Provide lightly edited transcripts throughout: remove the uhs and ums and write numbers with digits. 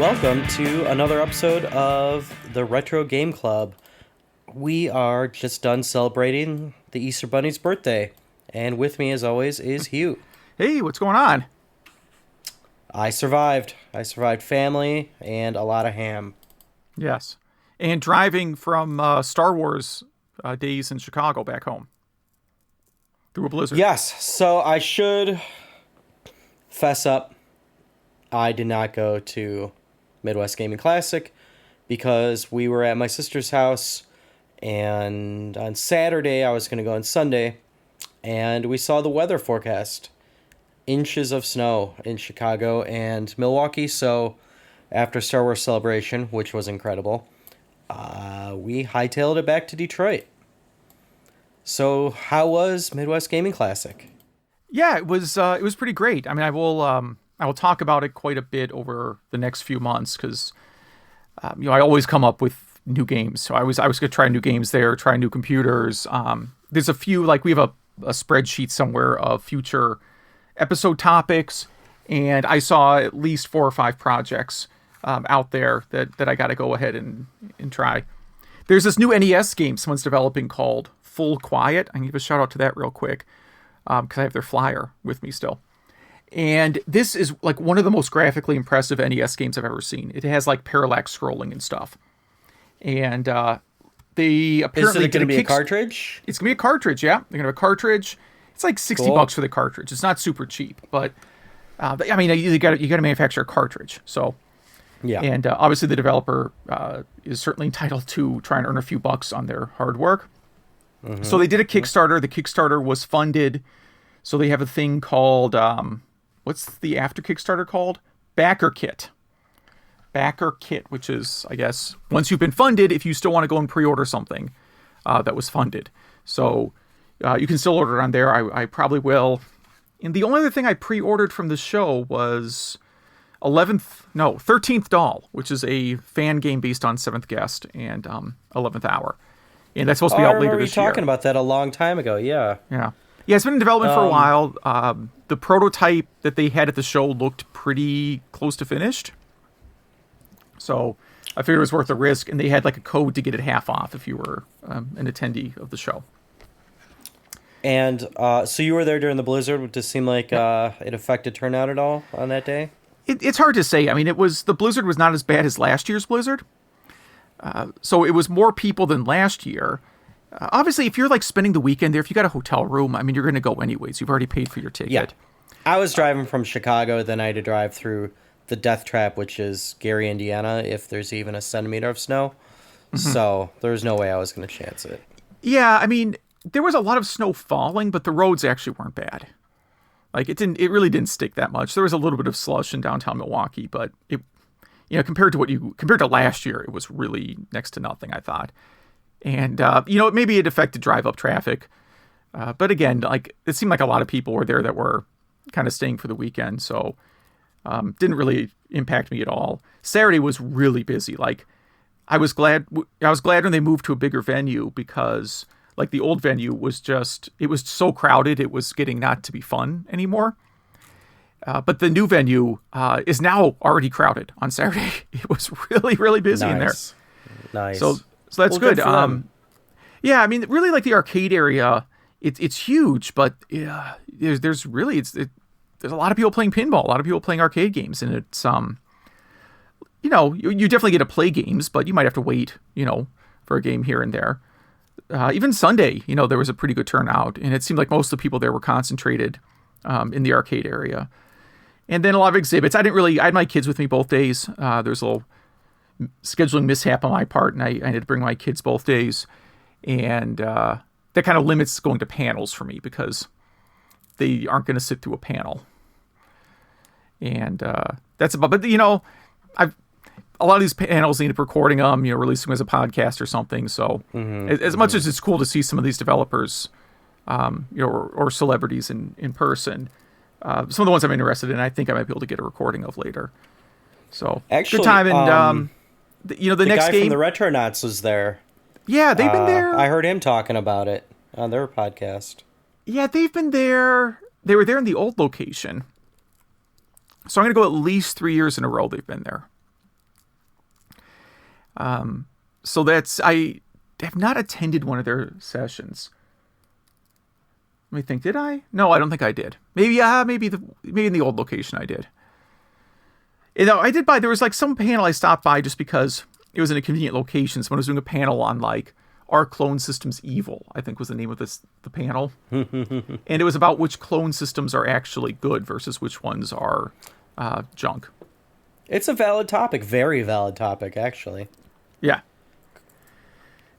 welcome to another episode of the Retro Game Club. We are just done celebrating the Easter Bunny's birthday, and with me, as always, is Hugh. Hey, what's going on? I survived. I survived family and a lot of ham. Yes, and driving from Star Wars days in Chicago back home through a blizzard. Yes, so I should fess up. I did not go to Midwest Gaming Classic because we were at my sister's house, and on Saturday I was going to go on Sunday, and we saw the weather forecast. Inches of snow in Chicago and Milwaukee, so after Star Wars Celebration, which was incredible, we hightailed it back to Detroit. So how was Midwest Gaming Classic? Yeah, it was pretty great. I mean, I will talk about it quite a bit over the next few months because I always come up with new games. So I was going to try new games there, try new computers. There's a few, like we have a spreadsheet somewhere of future episode topics, and I saw at least 4 or 5 projects out there that I got to go ahead and try. There's this new NES game someone's developing called Full Quiet. I can give a shout out to that real quick because I have their flyer with me still. And this is like one of the most graphically impressive NES games I've ever seen. It has like parallax scrolling and stuff. And they apparently Is it going to be a cartridge? It's going to be a cartridge, yeah. They're going to have a cartridge. It's like $60 for the cartridge. It's not super cheap, but I mean, you got to manufacture a cartridge. So yeah, and obviously the developer is certainly entitled to try and earn a few bucks on their hard work. Mm-hmm. So they did a Kickstarter. The Kickstarter was funded. So they have a thing called what's the after Kickstarter called? Backer Kit, which is, I guess, once you've been funded, if you still want to go and pre-order something that was funded. So you can still order it on there. I probably will. And the only other thing I pre-ordered from the show was 13th Doll, which is a fan game based on 7th Guest and 11th Hour. And that's supposed to be out later this year. I remember you talking about that a long time ago, yeah. Yeah, it's been in development for a while. The prototype that they had at the show looked pretty close to finished. So I figured it was worth the risk, and they had like a code to get it half off if you were an attendee of the show. And so you were there during the blizzard. Does it seem like it affected turnout at all on that day? It's hard to say. I mean, the blizzard was not as bad as last year's blizzard. So it was more people than last year. Obviously, if you're like spending the weekend there, if you got a hotel room, I mean, you're going to go anyways. You've already paid for your ticket. Yeah. I was driving from Chicago. Then I had to drive through the Death Trap, which is Gary, Indiana, if there's even a centimeter of snow. Mm-hmm. So there's no way I was going to chance it. Yeah, I mean, there was a lot of snow falling, but the roads actually weren't bad. Like it really didn't stick that much. There was a little bit of slush in downtown Milwaukee, but compared to last year, it was really next to nothing, I thought. And maybe it affected drive-up traffic, but again, like it seemed like a lot of people were there that were kind of staying for the weekend, so didn't really impact me at all. Saturday was really busy. Like I was glad when they moved to a bigger venue because like the old venue it was so crowded, it was getting not to be fun anymore. But the new venue is now already crowded on Saturday. It was really, really busy in there. Nice. So that's good. Yeah, I mean, really, like the arcade area, it's huge, but there's a lot of people playing pinball, a lot of people playing arcade games, and it's you definitely get to play games, but you might have to wait, for a game here and there. Even Sunday, there was a pretty good turnout, and it seemed like most of the people there were concentrated in the arcade area. And then a lot of exhibits. I had my kids with me both days. There's a little scheduling mishap on my part, and I had to bring my kids both days. And that kind of limits going to panels for me because they aren't going to sit through a panel. And that's about, but a lot of these panels need up recording them, releasing them as a podcast or something. So as much as it's cool to see some of these developers, or celebrities in person, some of the ones I'm interested in, I think I might be able to get a recording of later. So actually, good time. And the next guy game from the Retronauts was there. Yeah, they've been there. I heard him talking about it on their podcast. Yeah, they've been there. They were there in the old location. So I'm going to go at least 3 years in a row they've been there. So I have not attended one of their sessions. Let me think. Did I? No, I don't think I did. Maybe in the old location I did. I did there was like some panel I stopped by just because it was in a convenient location. Someone was doing a panel on like, "Are clone systems evil?" I think was the name of the panel. And it was about which clone systems are actually good versus which ones are junk. It's a valid topic, very valid topic, actually. Yeah.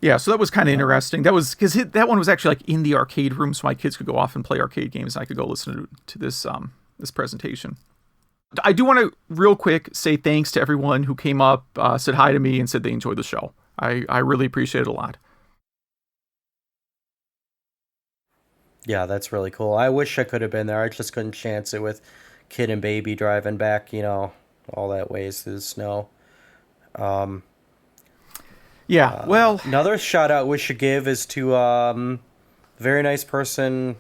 Yeah, so that was kind of interesting. That was because that one was actually like in the arcade room, so my kids could go off and play arcade games, and I could go listen to this this presentation. I do want to real quick say thanks to everyone who came up, said hi to me, and said they enjoyed the show. I really appreciate it a lot. Yeah, that's really cool. I wish I could have been there. I just couldn't chance it with kid and baby driving back, all that ways through the snow. Yeah, well... Another shout-out we should give is to a very nice person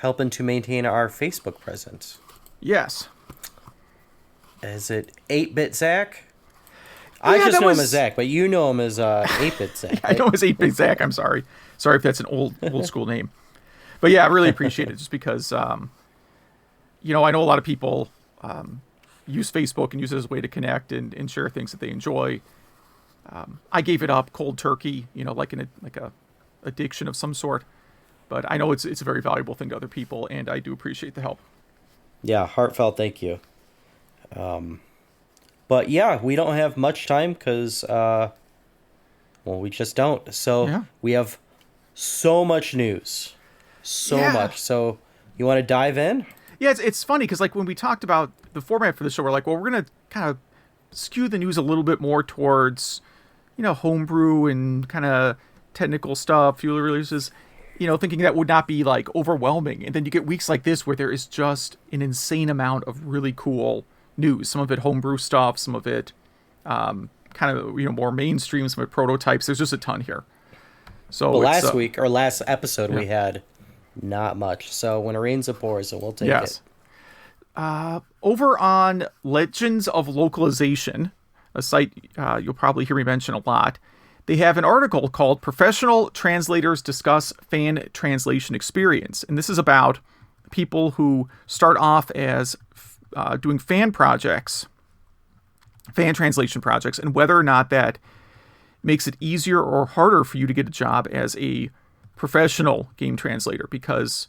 helping to maintain our Facebook presence. Yes. Is it 8-Bit Zach? I just know him as Zach, but you know him as 8-Bit Zach. I know him as 8-Bit Zach, I'm sorry. Sorry if that's an old school name. But yeah, I really appreciate it just because, I know a lot of people use Facebook and use it as a way to connect and share things that they enjoy. I gave it up cold turkey, like a addiction of some sort. But I know it's a very valuable thing to other people, and I do appreciate the help. Yeah, heartfelt thank you. But yeah, we don't have much time because, we just don't. So We have so much news. Much. So you want to dive in? Yeah, it's funny because like when we talked about the format for the show, we're like, well, we're going to kind of skew the news a little bit more towards, homebrew and kind of technical stuff, fuel releases, thinking that would not be like overwhelming. And then you get weeks like this where there is just an insane amount of really cool news. Some of it homebrew stuff, some of it kind of, more mainstream, some of it prototypes. There's just a ton here. So last week or last episode we had not much. So when it rains, it pours, and we'll take it. Over on Legends of Localization, a site you'll probably hear me mention a lot, they have an article called Professional Translators Discuss Fan Translation Experience. And this is about people who start off as doing fan translation projects, and whether or not that makes it easier or harder for you to get a job as a professional game translator, because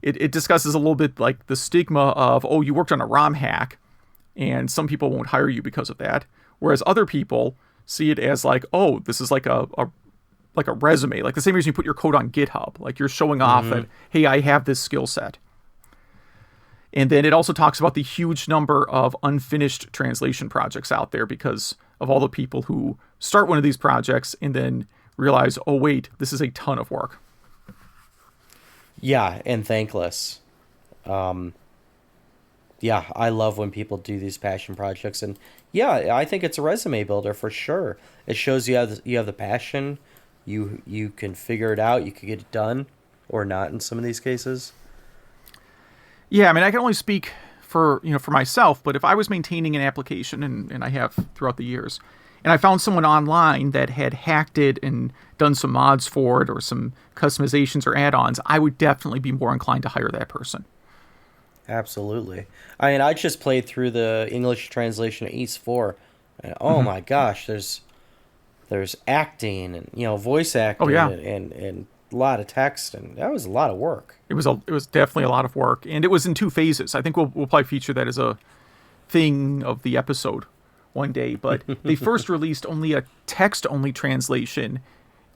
it discusses a little bit like the stigma of, you worked on a ROM hack, and some people won't hire you because of that. Whereas other people see it as like, this is like a resume, like the same reason you put your code on GitHub, like you're showing off that, hey, I have this skill set. And then it also talks about the huge number of unfinished translation projects out there because of all the people who start one of these projects and then realize, wait, this is a ton of work. Yeah, and thankless. I love when people do these passion projects, and I think it's a resume builder for sure. It shows you have the passion. You can figure it out. You can get it done, or not in some of these cases. Yeah, I mean, I can only speak for myself, but if I was maintaining an application, and I have throughout the years, and I found someone online that had hacked it and done some mods for it or some customizations or add-ons, I would definitely be more inclined to hire that person. Absolutely. I mean, I just played through the English translation of East 4, and my gosh, there's acting and voice acting and a lot of text, and that was a lot of work. It was definitely a lot of work, and it was in 2 phases. I think we'll probably feature that as a thing of the episode one day, but they first released only a text-only translation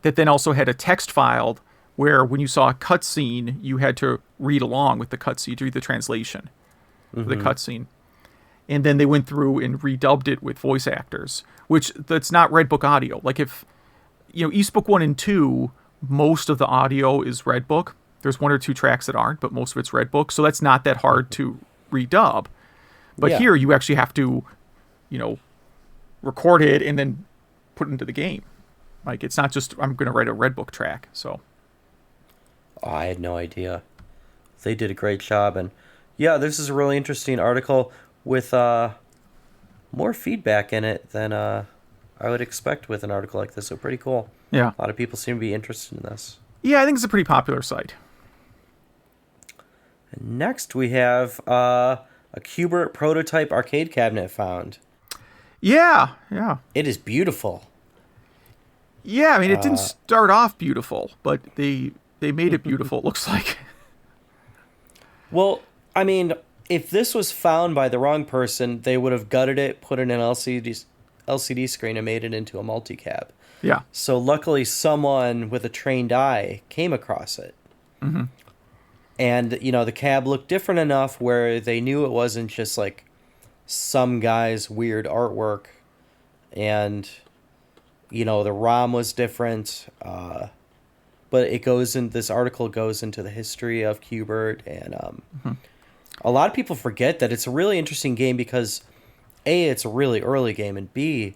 that then also had a text file where when you saw a cutscene, you had to read along with the cutscene to read the translation of the cutscene. And then they went through and redubbed it with voice actors, which that's not Redbook audio. Like if, Eastbook 1 and 2, most of the audio is Redbook. There's 1 or 2 tracks that aren't, but most of it's Redbook. So that's not that hard to redub. But here you actually have to, record it and then put it into the game. Like it's not just, I'm going to write a Redbook track. So. I had no idea. They did a great job. And this is a really interesting article with more feedback in it than I I would expect with an article like this. So pretty cool. Yeah. A lot of people seem to be interested in this. Yeah, I think it's a pretty popular site. And next, we have a Q*bert prototype arcade cabinet found. Yeah. It is beautiful. Yeah, I mean, it didn't start off beautiful, but they made it beautiful, it looks like. Well, I mean, if this was found by the wrong person, they would have gutted it, put it in an LCD screen, and made it into a multi-cab. Yeah. So luckily, someone with a trained eye came across it. Mm-hmm. And, the cab looked different enough where they knew it wasn't just, like, some guy's weird artwork. And, the ROM was different. But this article goes into the history of Q*bert. And a lot of people forget that it's a really interesting game because, A, it's a really early game. And B,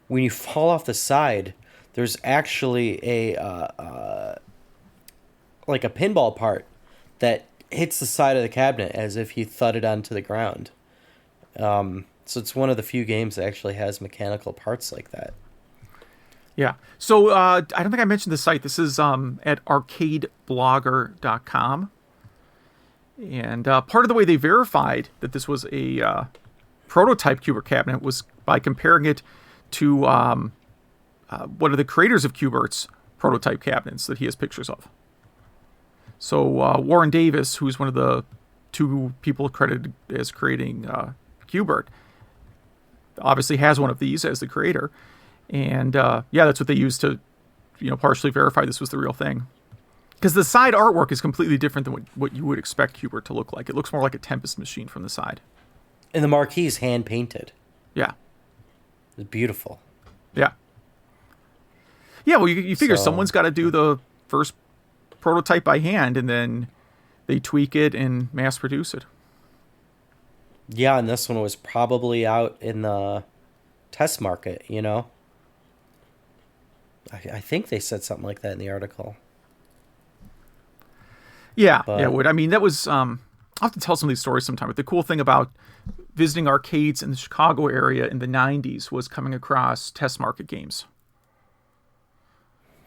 when you fall off the side, there's actually a pinball part that hits the side of the cabinet as if you thudded onto the ground. So it's one of the few games that actually has mechanical parts like that. Yeah. So I don't think I mentioned the site. This is at arcadeblogger.com. And part of the way they verified that this was a prototype Q*bert cabinet was by comparing it to one of the creators of Q*bert's prototype cabinets that he has pictures of. So Warren Davis, who's one of the two people credited as creating Q*bert, obviously has one of these as the creator. And that's what they used to, partially verify this was the real thing. Because the side artwork is completely different than what you would expect Q*bert to look like. It looks more like a Tempest machine from the side. And the marquee is hand-painted. Yeah. It's beautiful. Yeah. Yeah, well, you figure someone's got to do the first prototype by hand, and then they tweak it and mass produce it. Yeah, and this one was probably out in the test market, I think they said something like that in the article. Yeah, it would. I mean, that was... I'll have to tell some of these stories sometime, but the cool thing about visiting arcades in the Chicago area in the 90s was coming across test market games.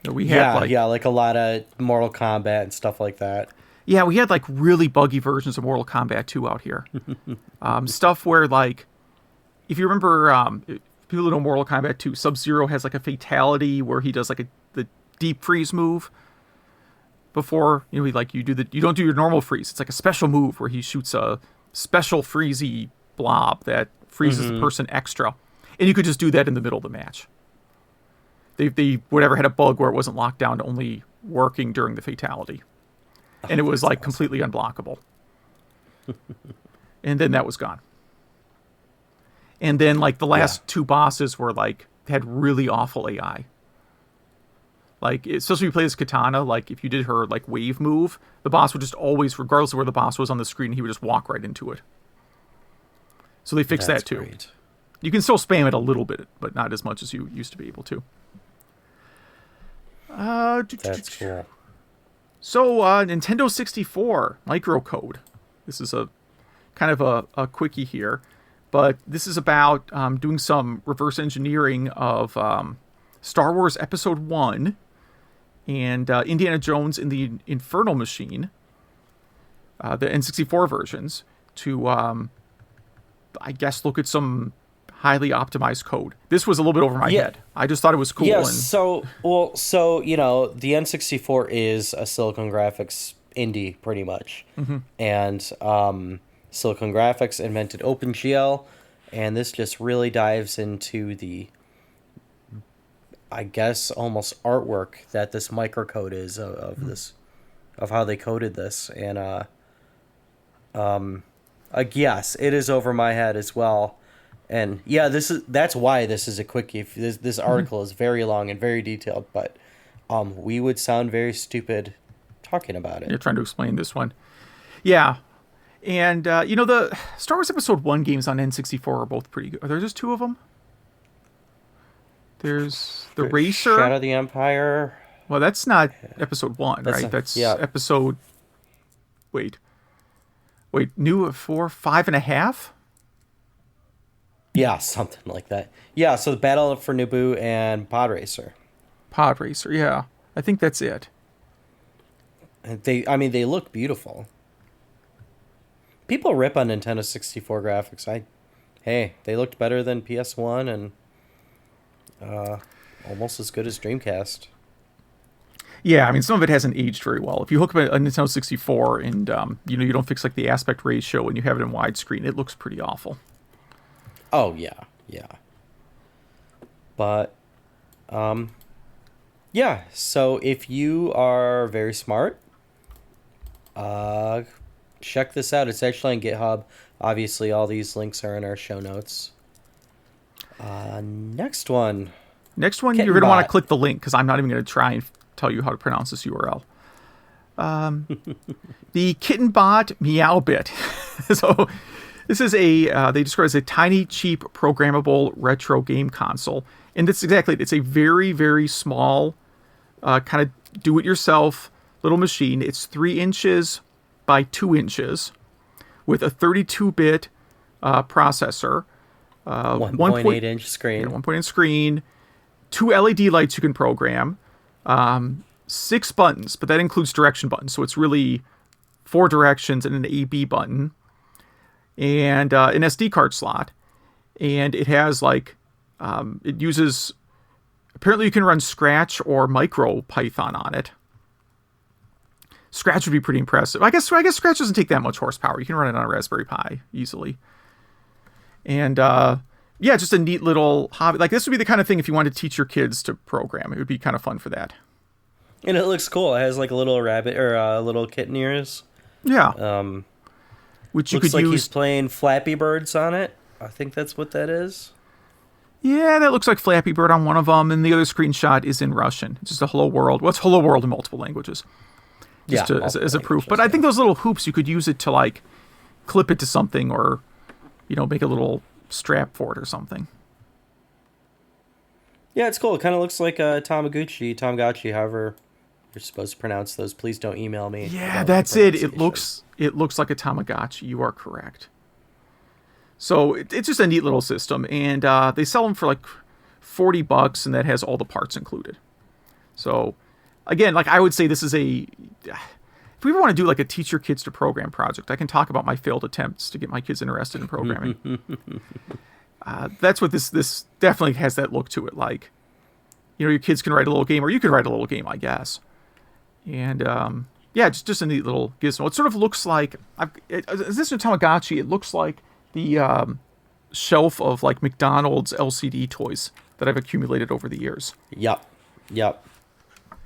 We had like a lot of Mortal Kombat and stuff like that. Yeah, we had like really buggy versions of Mortal Kombat 2 out here. Stuff where, like, if you remember, people who know Mortal Kombat 2, Sub-Zero has like a fatality where he does like the deep freeze move before, you don't do your normal freeze. It's like a special move where he shoots a special freezy blob that freezes the person extra. And you could just do that in the middle of the match. They whatever had a bug where it wasn't locked down to only working during the fatality. And it was like completely unblockable. And then that was gone. And then like the last two bosses were like, had really awful AI. Like, especially if you play as Katana, like if you did her like wave move, the boss would just always, regardless of where the boss was on the screen, he would just walk right into it. So they fixed that too. Great. You can still spam it a little bit, but not as much as you used to be able to. That's cool. So, Nintendo 64 microcode. This is a kind of a quickie here, but this is about doing some reverse engineering of Star Wars Episode 1 and Indiana Jones in the Infernal Machine, the N64 versions, to, I guess, look at some highly optimized code. This was a little bit over my head. I just thought it was cool. Yeah, so the N64 is a Silicon Graphics indie, pretty much. Mm-hmm. And Silicon Graphics invented OpenGL, and this just really dives into the, I guess, almost artwork that this microcode is of this, of how they coded this. And yes, it is over my head as well. And yeah, that's why this is a quickie. This article is very long and very detailed, but we would sound very stupid talking about it. You're trying to explain this one. Yeah. And, the Star Wars Episode 1 games on N64 are both pretty good. Are there just two of them? There's the Racer. Shadow of the Empire. Well, that's not Episode 1, right? That's Episode... Wait. New 4, 5.5? Yeah, something like that. Yeah, so the Battle for Naboo and Pod Racer. Pod Racer, yeah. I think that's it. And they look beautiful. People rip on Nintendo 64 graphics. Hey, they looked better than PS1 and almost as good as Dreamcast. Yeah, I mean, some of it hasn't aged very well. If you hook up a Nintendo 64 and you don't fix like the aspect ratio and you have it in widescreen, it looks pretty awful. Oh yeah. But yeah, so if you are very smart, check this out. It's actually on GitHub. Obviously, all these links are in our show notes. Next one, you're going to want to click the link because I'm not even going to try and tell you how to pronounce this URL. The Kittenbot Meowbit. So this is they describe it as a tiny, cheap, programmable retro game console. And that's exactly it. It's a very, very small, kind of do-it-yourself little machine. It's 3 inches by 2 inches with a 32-bit processor. 1.8-inch screen. Yeah, 1.8 screen. 2 LED lights you can program. 6 buttons, but that includes direction buttons. So it's really 4 directions and an A/B button. And an SD card slot. And it has it uses, apparently you can run Scratch or MicroPython on it. Scratch would be pretty impressive. I guess Scratch doesn't take that much horsepower. You can run it on a Raspberry Pi easily. And yeah, just a neat little hobby. Like this would be the kind of thing if you wanted to teach your kids to program. It would be kind of fun for that. And it looks cool. It has like a little rabbit or little kitten ears. Yeah. Which you looks could like use. He's playing Flappy Birds on it. I think that's what that is. Yeah, that looks like Flappy Bird on one of them, and the other screenshot is in Russian. It's just a hello world. Well, it's hello world in multiple languages. Just as a proof. But I think those little hoops, you could use it to clip it to something or, make a little strap for it or something. Yeah, it's cool. It kind of looks like a Tamagotchi, however you're supposed to pronounce those. Please don't email me. Yeah, that's it. It looks like a Tamagotchi. You are correct. So it's just a neat little system, and they sell them for $40, and that has all the parts included. So again, I would say this is if we ever want to do a teach your kids to program project, I can talk about my failed attempts to get my kids interested in programming. That's what this definitely has that look to it. Your kids can write a little game, or you can write a little game, I guess. And yeah, just a neat little gizmo. It sort of looks like is this a Tamagotchi? It looks like the shelf of McDonald's LCD toys that I've accumulated over the years. Yep.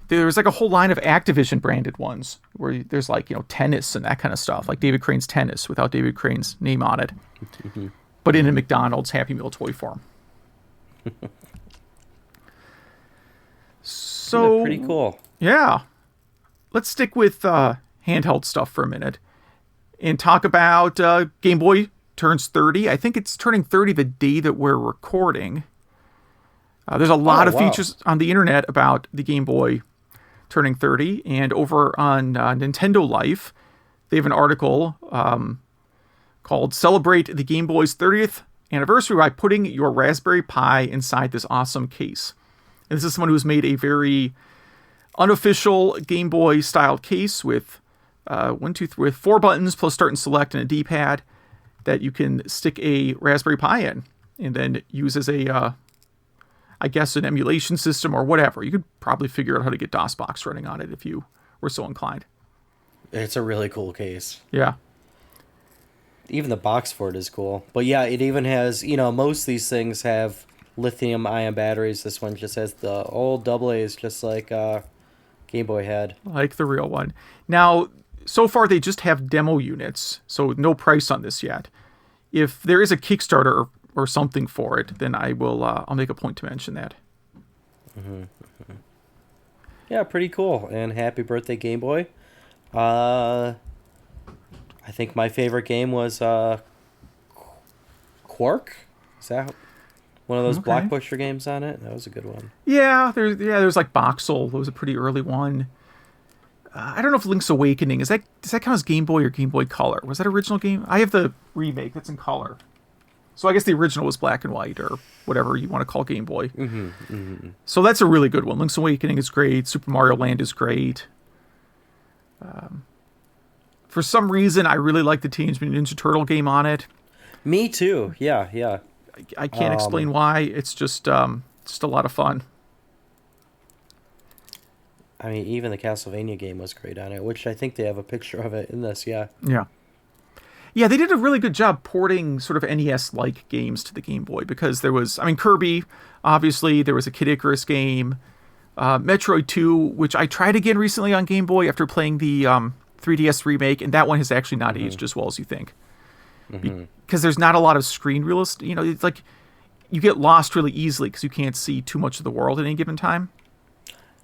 There's a whole line of Activision branded ones where there's tennis and that kind of stuff, like David Crane's Tennis without David Crane's name on it, but in a McDonald's Happy Meal toy form. So pretty cool. Yeah, let's stick with handheld stuff for a minute and talk about Game Boy turns 30. I think it's turning 30 the day that we're recording. There's a lot of features on the internet about the Game Boy turning 30, and over on Nintendo Life, they have an article called Celebrate the Game Boy's 30th Anniversary by putting your Raspberry Pi inside this awesome case. And this is someone who's made a very unofficial Game Boy styled case with with 4 buttons plus start and select and a D-pad that you can stick a Raspberry Pi in and then use as I guess an emulation system or whatever. You could probably figure out how to get DOSBox running on it if you were so inclined. It's a really cool case. Yeah. Even the box for it is cool. But yeah, it even has, most of these things have lithium-ion batteries. This one just has the old AA's, just like Game Boy had. Like the real one. Now, so far they just have demo units, so no price on this yet. If there is a Kickstarter or something for it, then I'll make a point to mention that. Yeah, pretty cool. And happy birthday, Game Boy. I think my favorite game was Quark. Is that one of those Blockbuster games on it? That was a good one. Yeah, there's Boxel. That was a pretty early one. I don't know if Link's Awakening does that count as Game Boy or Game Boy Color? Was that original game? I have the remake that's in color. So I guess the original was black and white, or whatever you want to call Game Boy. So that's a really good one. Link's Awakening is great. Super Mario Land is great. For some reason, I really like the Teenage Mutant Ninja Turtle game on it. Me too. Yeah. I can't explain why. It's just a lot of fun. I mean, even the Castlevania game was great on it, which I think they have a picture of it in this, yeah. Yeah, they did a really good job porting sort of NES-like games to the Game Boy, because there was, Kirby, obviously, there was a Kid Icarus game, Metroid 2, which I tried again recently on Game Boy after playing the 3DS remake, and that one has actually not aged as well as you think. Because there's not a lot of screen real estate. It's like you get lost really easily because you can't see too much of the world at any given time.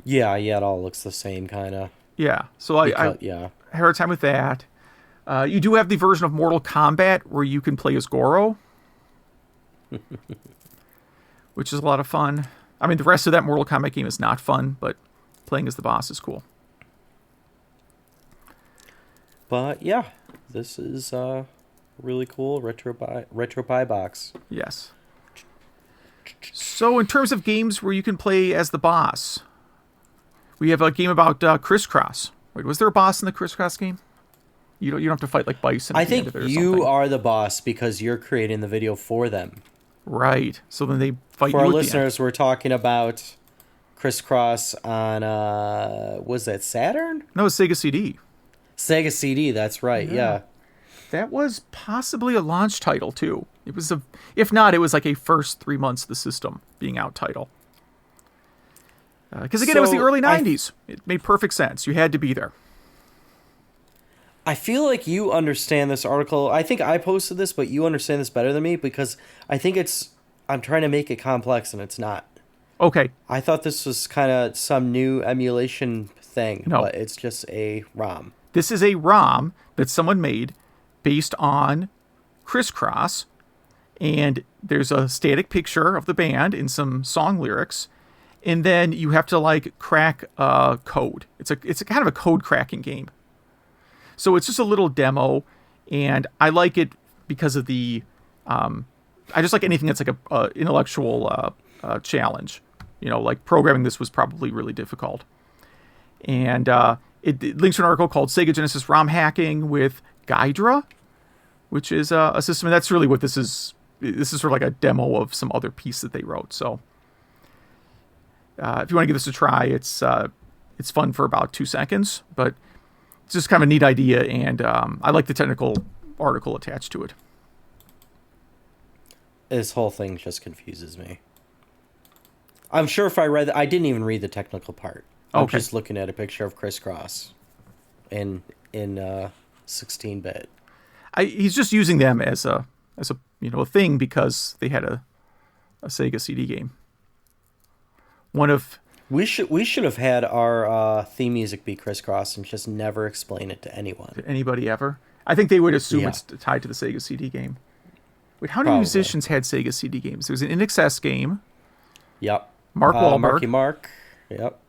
Yeah, it all looks the same, kind of. Yeah, so I had a hard time with that. You do have the version of Mortal Kombat where you can play as Goro, which is a lot of fun. I mean, the rest of that Mortal Kombat game is not fun, but playing as the boss is cool. But yeah, this is really cool retro pie box. Yes. So in terms of games where you can play as the boss, we have a game about Crisscross. Wait, was there a boss in the Crisscross game? You don't have to fight like Bison. I think you are the boss because you're creating the video for them. Right. So then they fight for you our at listeners, we're talking about Crisscross on was that Saturn? No, it's Sega CD. Sega CD, that's right. Yeah. That was possibly a launch title too. It was if not, it was like a first 3 months of the system being out title. Because again, it was the early 90s. It made perfect sense. You had to be there. I feel like you understand this article. I think I posted this, but you understand this better than me because I think I'm trying to make it complex and it's not. Okay. I thought this was kind of some new emulation thing, but it's just a ROM. This is a ROM that someone made based on Crisscross, and there's a static picture of the band and some song lyrics, and then you have to like crack code. It's a kind of a code cracking game. So it's just a little demo, and I like it because of the I just like anything that's like a intellectual challenge. Like programming this was probably really difficult. And it links to an article called Sega Genesis ROM Hacking with Gydra, which is a system, and that's really what this is. This is sort of like a demo of some other piece that they wrote. So if you want to give this a try, it's fun for about 2 seconds, but it's just kind of a neat idea, and I like the technical article attached to it. This whole thing just confuses me. I'm sure if I didn't even read the technical part. I'm just looking at a picture of Crisscross in 16-bit. He's just using them as a thing because they had a Sega CD game. We should have had our theme music be Crisscross and just never explain it to anyone. To anybody ever? I think they would assume it's tied to the Sega CD game. Wait, how many musicians had Sega CD games? There was an INXS game. Yep. Mark Wahlberg. Marky Mark. Yep.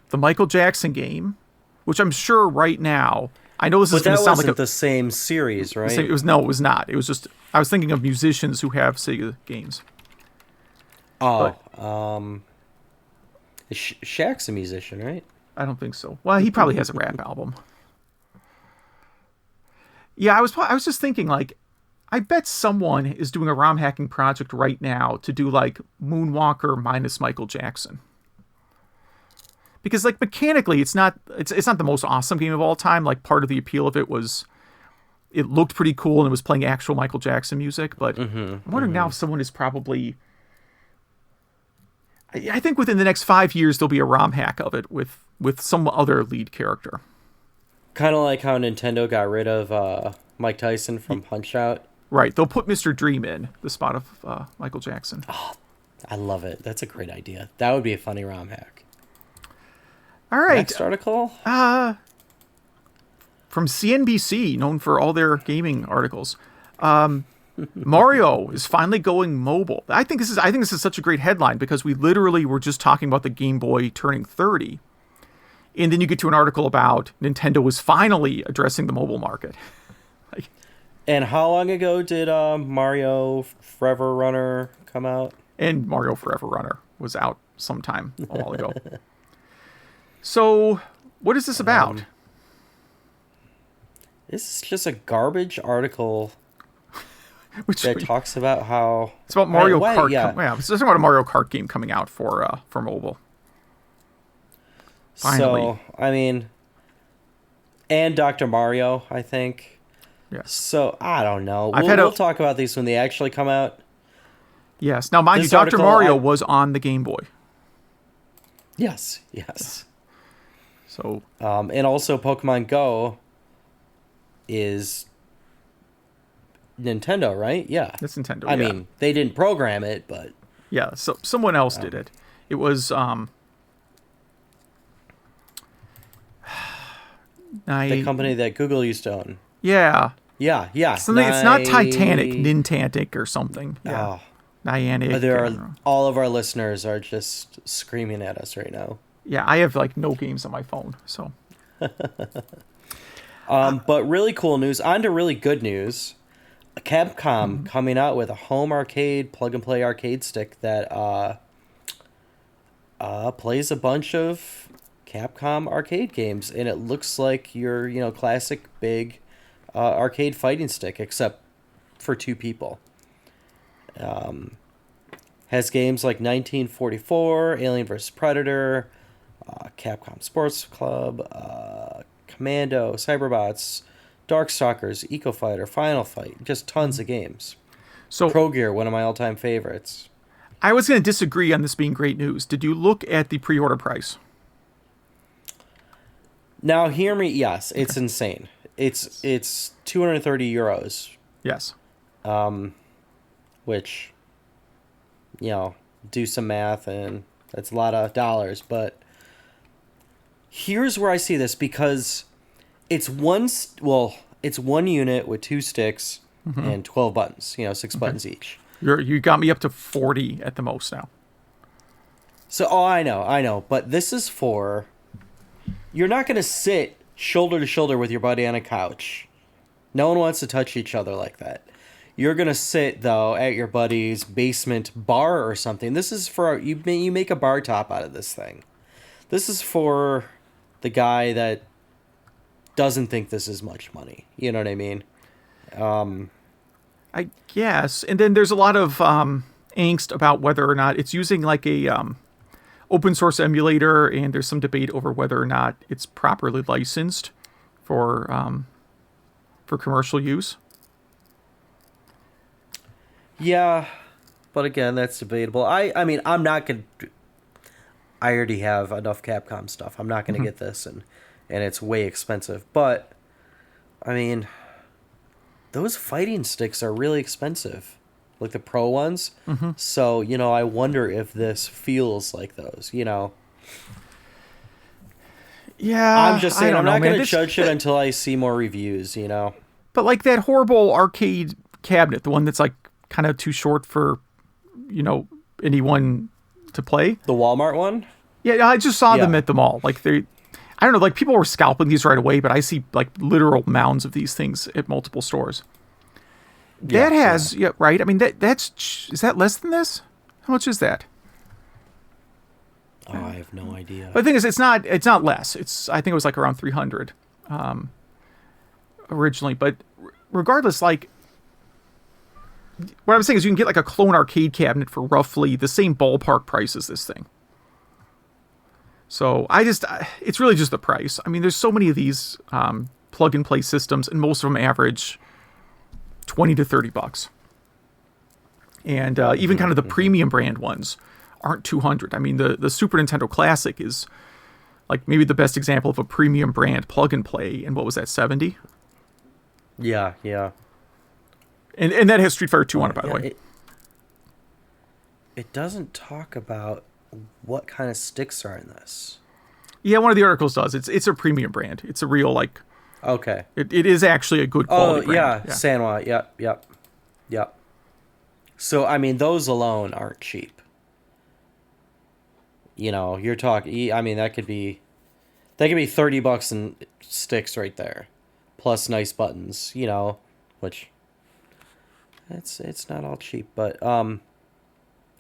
The Michael Jackson game, which I'm sure right now, I know this is going to sound like the same series, right? It was not. It was just I was thinking of musicians who have Sega games. Shaq's a musician, right? I don't think so. Well, he probably has a rap album. Yeah, I was just thinking, like, I bet someone is doing a ROM hacking project right now to do like Moonwalker minus Michael Jackson. Because like mechanically, it's not the most awesome game of all time. Like part of the appeal of it was it looked pretty cool and it was playing actual Michael Jackson music. But I'm wondering now if someone is probably. I think within the next 5 years there'll be a ROM hack of it with some other lead character. Kind of like how Nintendo got rid of Mike Tyson from Punch-Out. Right, they'll put Mr. Dream in the spot of Michael Jackson. Oh, I love it. That's a great idea. That would be a funny ROM hack. All right. Next article? From CNBC, known for all their gaming articles. Mario is finally going mobile. I think this is such a great headline because we literally were just talking about the Game Boy turning 30. And then you get to an article about Nintendo was finally addressing the mobile market. And how long ago did Mario Forever Runner come out? And Mario Forever Runner was out sometime a while ago. So, what is this about? This is just a garbage article that talks about how it's about Mario Kart. Yeah, it's just about a Mario Kart game coming out for mobile. Finally. So, I mean, and Dr. Mario, I think. Yes. So, I don't know. We'll talk about these when they actually come out. Yes. Now, mind you, Dr. Mario was on the Game Boy. Yes. So, and also Pokemon Go is Nintendo, right? Yeah. It's Nintendo. I mean, they didn't program it, but yeah, so someone else did it. It was the company that Google used to own. Yeah. Yeah. It's not Titanic, Nintantic or something. Yeah. Oh. Niantic. All of our listeners are just screaming at us right now. Yeah, I have like no games on my phone, so. But really cool news. On to really good news. Capcom coming out with a home arcade plug-and-play arcade stick that plays a bunch of Capcom arcade games, and it looks like your classic big arcade fighting stick, except for two people. Has games like 1944, Alien vs. Predator, Capcom Sports Club, Commando, Cyberbots, Darkstalkers, Eco Fighter, Final Fight, just tons of games. So Pro Gear, one of my all-time favorites. I was going to disagree on this being great news. Did you look at the pre-order price? Now, hear me. Yes, it's insane. It's 230 euros. Yes. Which, do some math, and that's a lot of dollars. But here's where I see this, because it's one unit with two sticks and 12 buttons. 6 buttons each. You got me up to 40 at the most now. So, I know. But this is for... You're not going to sit shoulder to shoulder with your buddy on a couch. No one wants to touch each other like that. You're going to sit, though, at your buddy's basement bar or something. This is for... You make a bar top out of this thing. This is for the guy that doesn't think this is much money. You know what I mean? I guess. And then there's a lot of angst about whether or not it's using like a open source emulator, and there's some debate over whether or not it's properly licensed for commercial use. Yeah, but again, that's debatable. I mean, I'm not going to... I already have enough Capcom stuff. I'm not going to get this, and it's way expensive. But, I mean, those fighting sticks are really expensive, like the pro ones. So, I wonder if this feels like those, Yeah, I'm just saying, I'm not going to judge it until I see more reviews, But like that horrible arcade cabinet, the one that's like kind of too short for, anyone to play. The Walmart one? Yeah, I just saw them at the mall. Like I don't know, like people were scalping these right away, but I see like literal mounds of these things at multiple stores. That has, right? I mean, is that less than this? How much is that? Oh, I have no idea. But the thing is, it's not less. I think it was like around 300 originally. But regardless, like, what I'm saying is you can get like a clone arcade cabinet for roughly the same ballpark price as this thing. So it's really just the price. I mean, there's so many of these plug and play systems, and most of them average $20 to $30. And even kind of the premium brand ones aren't 200. I mean, the Super Nintendo Classic is like maybe the best example of a premium brand plug and play. And what was that, 70? Yeah. And that has Street Fighter 2 on it, by the way. It doesn't talk about what kind of sticks are in this. Yeah, one of the articles does. It's a premium brand. It's a real, like... Okay. It is actually a good quality brand. Yeah, Sanwa. Yep. So, I mean, those alone aren't cheap. You're talking... I mean, that could be $30 in sticks right there. Plus nice buttons, which It's not all cheap, but I'm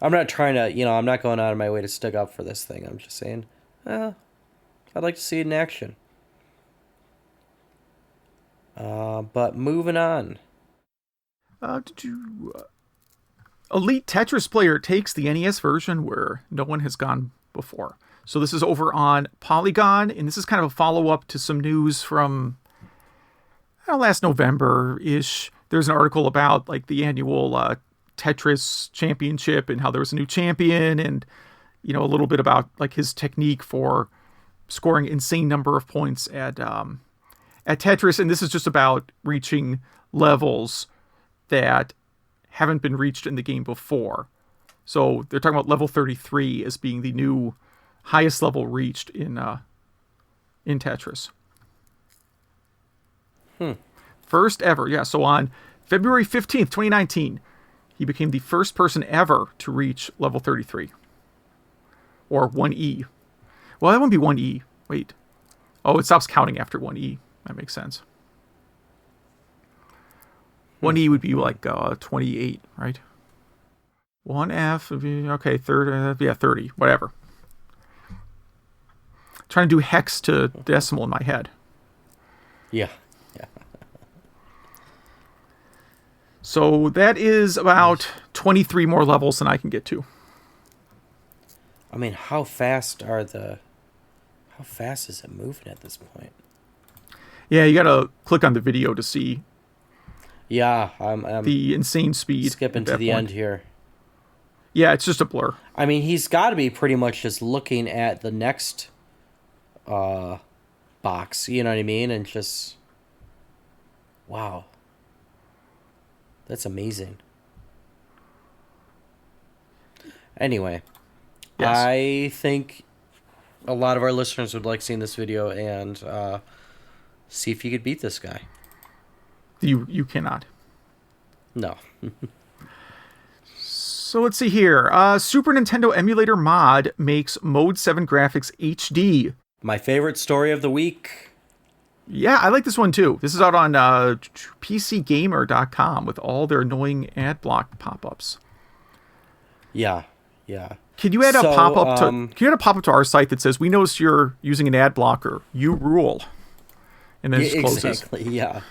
not trying to, I'm not going out of my way to stick up for this thing. I'm just saying, I'd like to see it in action. But moving on. Elite Tetris player takes the NES version where no one has gone before. So this is over on Polygon, and this is kind of a follow-up to some news from last November-ish. There's an article about like the annual Tetris championship and how there was a new champion, and a little bit about like his technique for scoring insane number of points at Tetris. And this is just about reaching levels that haven't been reached in the game before. So they're talking about level 33 as being the new highest level reached in Tetris. First ever, yeah. So on February 15th, 2019, he became the first person ever to reach level 33. Or 1E. Well, that wouldn't be 1E. Wait. Oh, it stops counting after 1E. That makes sense. 1E would be like 28, right? 1F would be, okay, 30, whatever. Trying to do hex to decimal in my head. Yeah. So that is about 23 more levels than I can get to. I mean, how fast is it moving at this point? Yeah, you gotta click on the video to see. Yeah, I'm the insane speed. Skipping to the end here. Yeah, it's just a blur. I mean, he's got to be pretty much just looking at the next box, you know what I mean? And just, wow. That's amazing. Anyway, yes. I think a lot of our listeners would like seeing this video and see if you could beat this guy. You cannot. No. So let's see here. Super Nintendo emulator mod makes Mode 7 graphics HD. My favorite story of the week. Yeah, I like this one too. This is out on PCGamer.com with all their annoying ad block pop-ups. Yeah. Can you add a pop-up to our site that says, "We notice you're using an ad blocker. You rule," and then it just closes. Exactly. Yeah.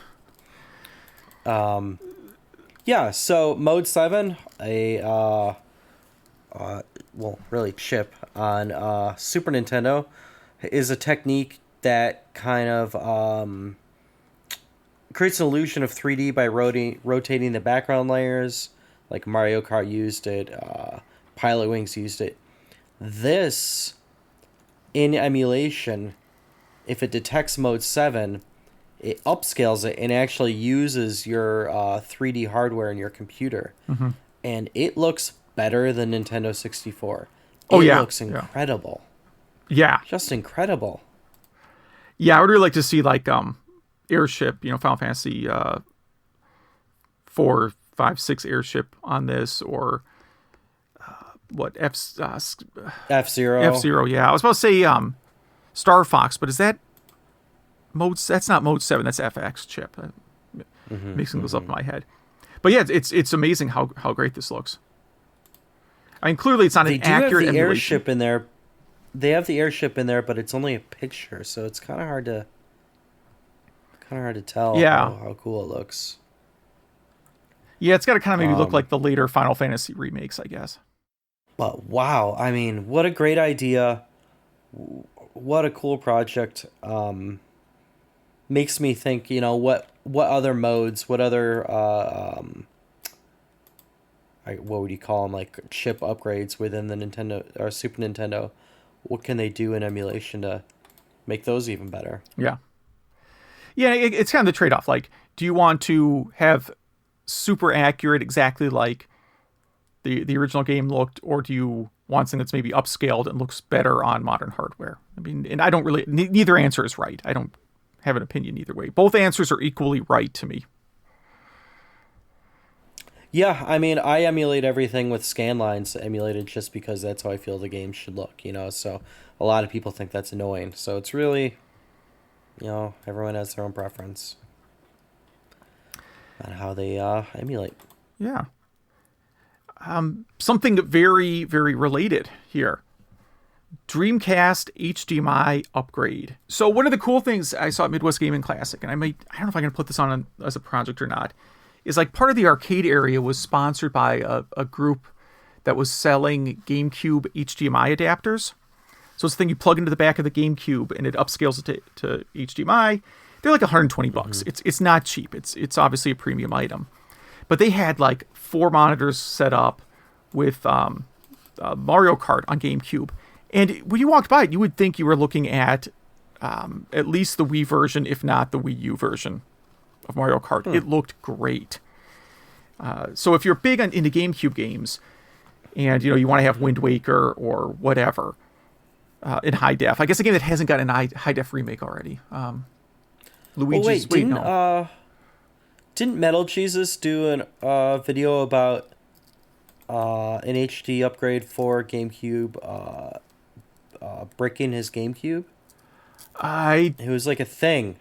Yeah. So Mode 7, chip on Super Nintendo, is a technique that kind of creates an illusion of 3D by rotating the background layers, like Mario Kart used it, Pilot Wings used it. This, in emulation, if it detects Mode 7, it upscales it and actually uses your 3D hardware in your computer. Mm-hmm. And it looks better than Nintendo 64. It looks incredible. Yeah. Just incredible. Yeah, I would really like to see like Airship, Final Fantasy 4, 5, 6 Airship on this, or F-Zero. F-Zero, yeah. I was about to say Star Fox, but is that that's not Mode 7, that's FX chip. Mixing those up in my head. But yeah, it's amazing how great this looks. I mean, clearly it's not an accurate emulation. They have the Airship in there. They have the Airship in there, but it's only a picture, so it's kind of hard to tell how cool it looks. Yeah, it's got to kind of maybe look like the later Final Fantasy remakes, I guess. But wow, I mean, what a great idea. What a cool project. Makes me think, what other modes, what other what would you call them, like chip upgrades within the Nintendo or Super Nintendo? What can they do in emulation to make those even better? Yeah. Yeah, it's kind of the trade-off. Like, do you want to have super accurate, exactly like the original game looked, or do you want something that's maybe upscaled and looks better on modern hardware? I mean, and I don't really... Neither answer is right. I don't have an opinion either way. Both answers are equally right to me. Yeah, I mean, I emulate everything with scan lines emulated just because that's how I feel the game should look, so a lot of people think that's annoying. So it's really, everyone has their own preference on how they emulate. Yeah. Something very, very related here. Dreamcast HDMI upgrade. So one of the cool things I saw at Midwest Gaming Classic, and I don't know if I can put this on as a project or not, is like part of the arcade area was sponsored by a group that was selling GameCube HDMI adapters. So it's a thing you plug into the back of the GameCube and it upscales it to HDMI. They're like $120. Mm-hmm. It's not cheap. It's obviously a premium item. But they had like 4 monitors set up with Mario Kart on GameCube. And when you walked by it, you would think you were looking at least the Wii version, if not the Wii U version of Mario Kart. It looked great. So if you're big into GameCube games and you want to have Wind Waker or whatever in high def, I guess a game that hasn't got a high def remake already. Luigi's... Didn't Metal Jesus do a video about an HD upgrade for GameCube, bricking his GameCube? It was like a thing.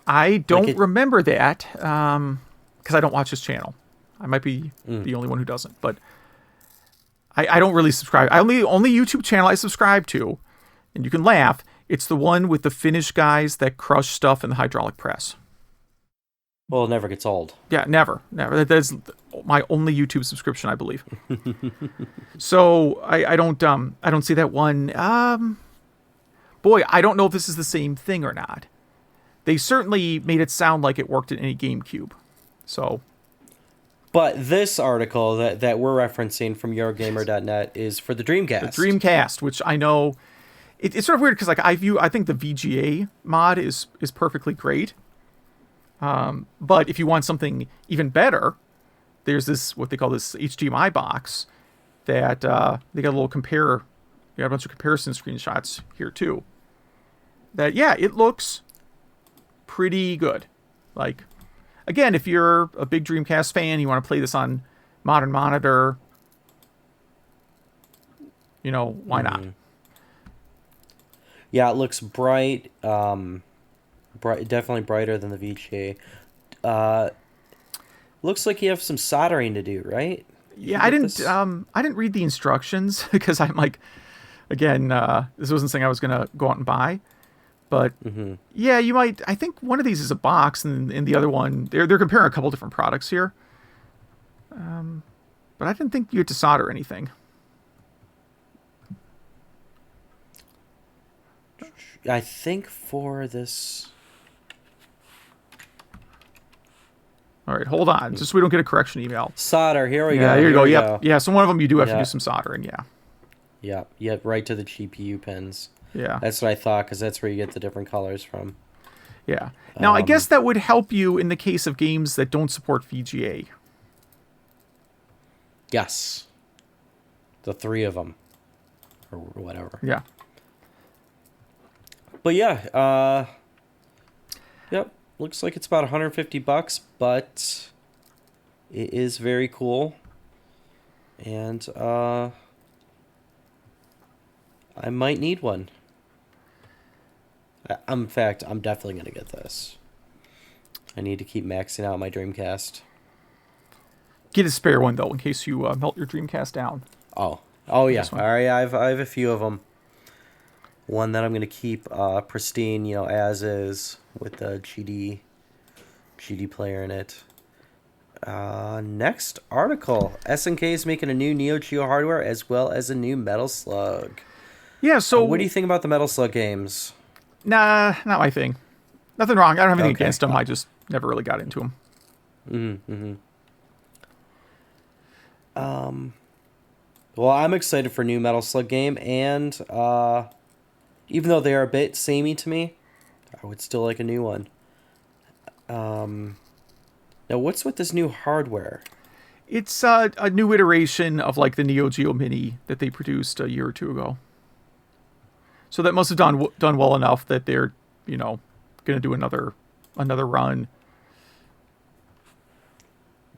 I don't remember that because I don't watch his channel. I might be the only one who doesn't, but I don't really subscribe. Only YouTube channel I subscribe to, and you can laugh, it's the one with the Finnish guys that crush stuff in the hydraulic press. Well, it never gets old. Yeah, never. That's my only YouTube subscription, I believe. So I don't see that one. Boy, I don't know if this is the same thing or not. They certainly made it sound like it worked in any GameCube. So, but this article that we're referencing from Eurogamer.net is for the Dreamcast. The Dreamcast, which I know it's sort of weird because like I think the VGA mod is perfectly great. But if you want something even better, there's this, what they call this HDMI box that, they got a little you got a bunch of comparison screenshots here too. That, yeah, it looks pretty good. Like, again, if you're a big Dreamcast fan, you want to play this on modern monitor, why not? Yeah, it looks bright. Definitely brighter than the VGA. Looks like you have some soldering to do, right? Yeah, I didn't read the instructions because I'm like, again, this wasn't something I was gonna go out and buy. But yeah, you might. I think one of these is a box, and the other one they're comparing a couple different products here. But I didn't think you had to solder anything. I think for this. All right, hold on, just so we don't get a correction email. Solder, here we go. Yeah, here you go. Yep. Yeah, so one of them you do have to do some soldering, yeah. Yeah, right to the GPU pins. Yeah. That's what I thought, because that's where you get the different colors from. Yeah. Now, I guess that would help you in the case of games that don't support VGA. Yes. The 3 of them. Or whatever. Yeah. But yeah, yep. Looks like it's about $150, but it is very cool. And I might need one. In fact, I'm definitely going to get this. I need to keep maxing out my Dreamcast. Get a spare one, though, in case you melt your Dreamcast down. Oh yeah. All right, I have a few of them. One that I'm going to keep pristine, as is, with the GD player in it. Next article. SNK is making a new Neo Geo hardware as well as a new Metal Slug. Yeah, so... what do you think about the Metal Slug games? Nah, not my thing. Nothing wrong. I don't have anything against them. I just never really got into them. Well, I'm excited for a new Metal Slug game, and even though they are a bit samey to me, I would still like a new one. Now, what's with this new hardware? It's a new iteration of like the Neo Geo Mini that they produced a year or two ago. So that must have done well enough that they're, going to do another run.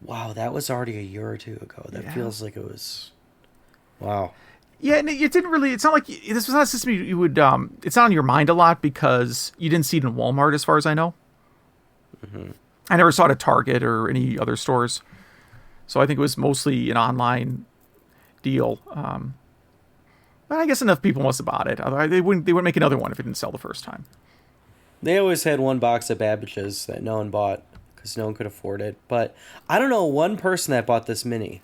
Wow, that was already a year or two ago. That feels like it was... Wow. Yeah, and it didn't really... It's not like... This was not a system you would... it's not on your mind a lot because you didn't see it in Walmart, as far as I know. I never saw it at Target or any other stores. So I think it was mostly an online deal. But I guess enough people must have bought it. Otherwise, they wouldn't make another one if it didn't sell the first time. They always had one box of Babbage's that no one bought because no one could afford it. But I don't know one person that bought this mini.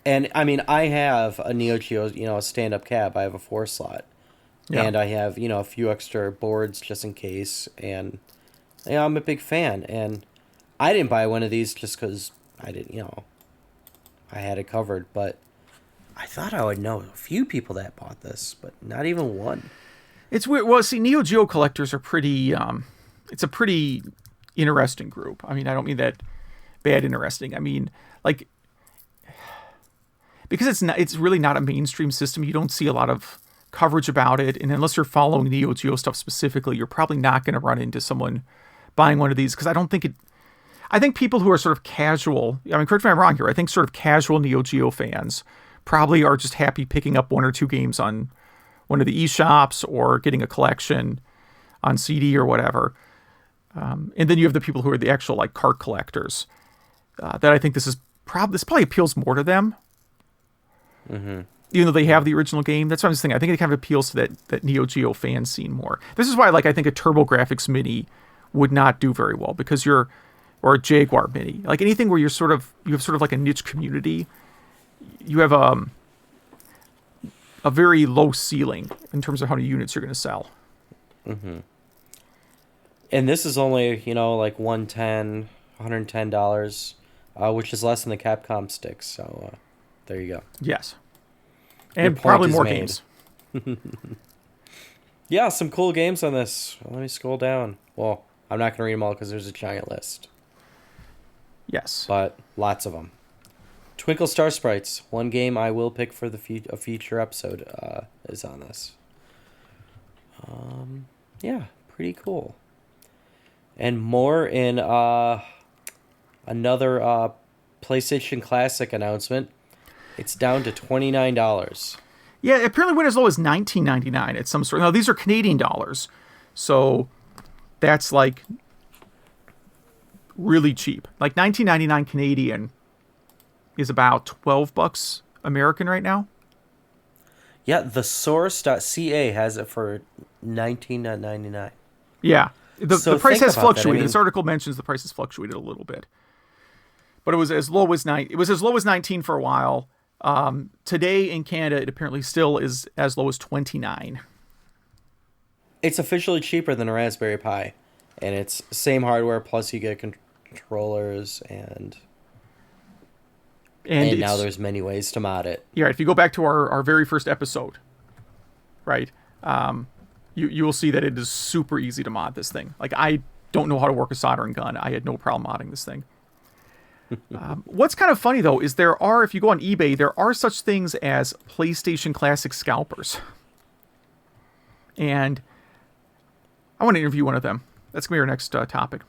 And I mean, I have a Neo Geo, a stand-up cab. I have a 4-slot. Yeah. And I have, a few extra boards just in case. And, I'm a big fan. And I didn't buy one of these just because I didn't, I had it covered. But I thought I would know a few people that bought this, but not even one. It's weird. Well, see, Neo Geo collectors are pretty, it's a pretty interesting group. I mean, I don't mean that bad interesting. I mean, like, because it's really not a mainstream system. You don't see a lot of coverage about it, and unless you're following Neo Geo stuff specifically, you're probably not going to run into someone buying one of these, because I think people who are sort of casual, I mean, correct me if I'm wrong here, I think sort of casual Neo Geo fans probably are just happy picking up 1 or 2 games on one of the eShops or getting a collection on CD or whatever. And then you have the people who are the actual like cart collectors that I think this probably appeals more to them. Mm-hmm. Even though they have the original game. That's what I'm just thinking. I think it kind of appeals to that Neo Geo fan scene more. This is why I think a TurboGrafx Mini would not do very well, because or a Jaguar Mini. Like anything where you have sort of like a niche community, you have a very low ceiling in terms of how many units you're going to sell. Mm-hmm. And this is only, like $110, which is less than the Capcom sticks. So there you go. Yes. And probably more games. Yeah, some cool games on this. Let me scroll down. Well, I'm not going to read them all because there's a giant list. Yes. But lots of them. Twinkle Star Sprites. One game I will pick for a future episode is on this. Yeah, pretty cool. And more in another PlayStation Classic announcement. It's down to $29. Yeah, it apparently went as low as $19.99 at some sort. Now, these are Canadian dollars, so that's like really cheap. Like $19.99 Canadian is about $12 American right now. Yeah, the source.ca has it for $19.99. Yeah, the price has fluctuated. That. This article mentions the price has fluctuated a little bit, but it was as low as $19 for a while. Today in Canada, it apparently still is as low as $29. It's officially cheaper than a Raspberry Pi, and it's same hardware, plus you get controllers, and now there's many ways to mod it. Yeah, if you go back to our very first episode, right, you will see that it is super easy to mod this thing. Like, I don't know how to work a soldering gun. I had no problem modding this thing. What's kind of funny, though, is if you go on eBay, there are such things as PlayStation Classic scalpers. And I want to interview one of them. That's going to be our next topic.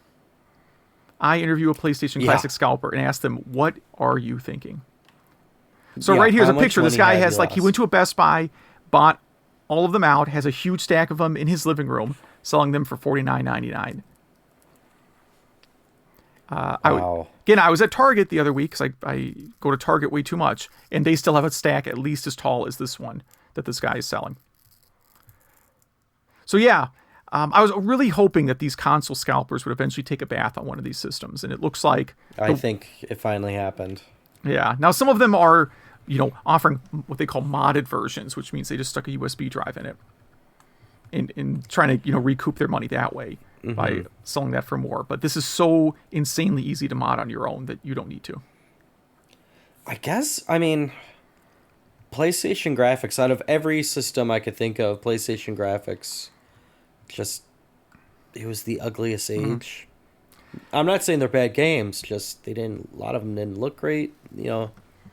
I interview a PlayStation Classic scalper and ask them, what are you thinking? So right here's a picture. This guy has, he went to a Best Buy, bought all of them out, has a huge stack of them in his living room, selling them for $49.99. Wow. I was at Target the other week, because I go to Target way too much, and they still have a stack at least as tall as this one that this guy is selling. So yeah, I was really hoping that these console scalpers would eventually take a bath on one of these systems, and it looks like... I think it finally happened. Yeah. Now, some of them are, offering what they call modded versions, which means they just stuck a USB drive in it and trying to, recoup their money that way. Mm-hmm. By selling that for more. But this is so insanely easy to mod on your own that you don't need to. I guess, PlayStation graphics, out of every system I could think of, PlayStation graphics, it was the ugliest age. Mm-hmm. I'm not saying they're bad games, just a lot of them didn't look great, not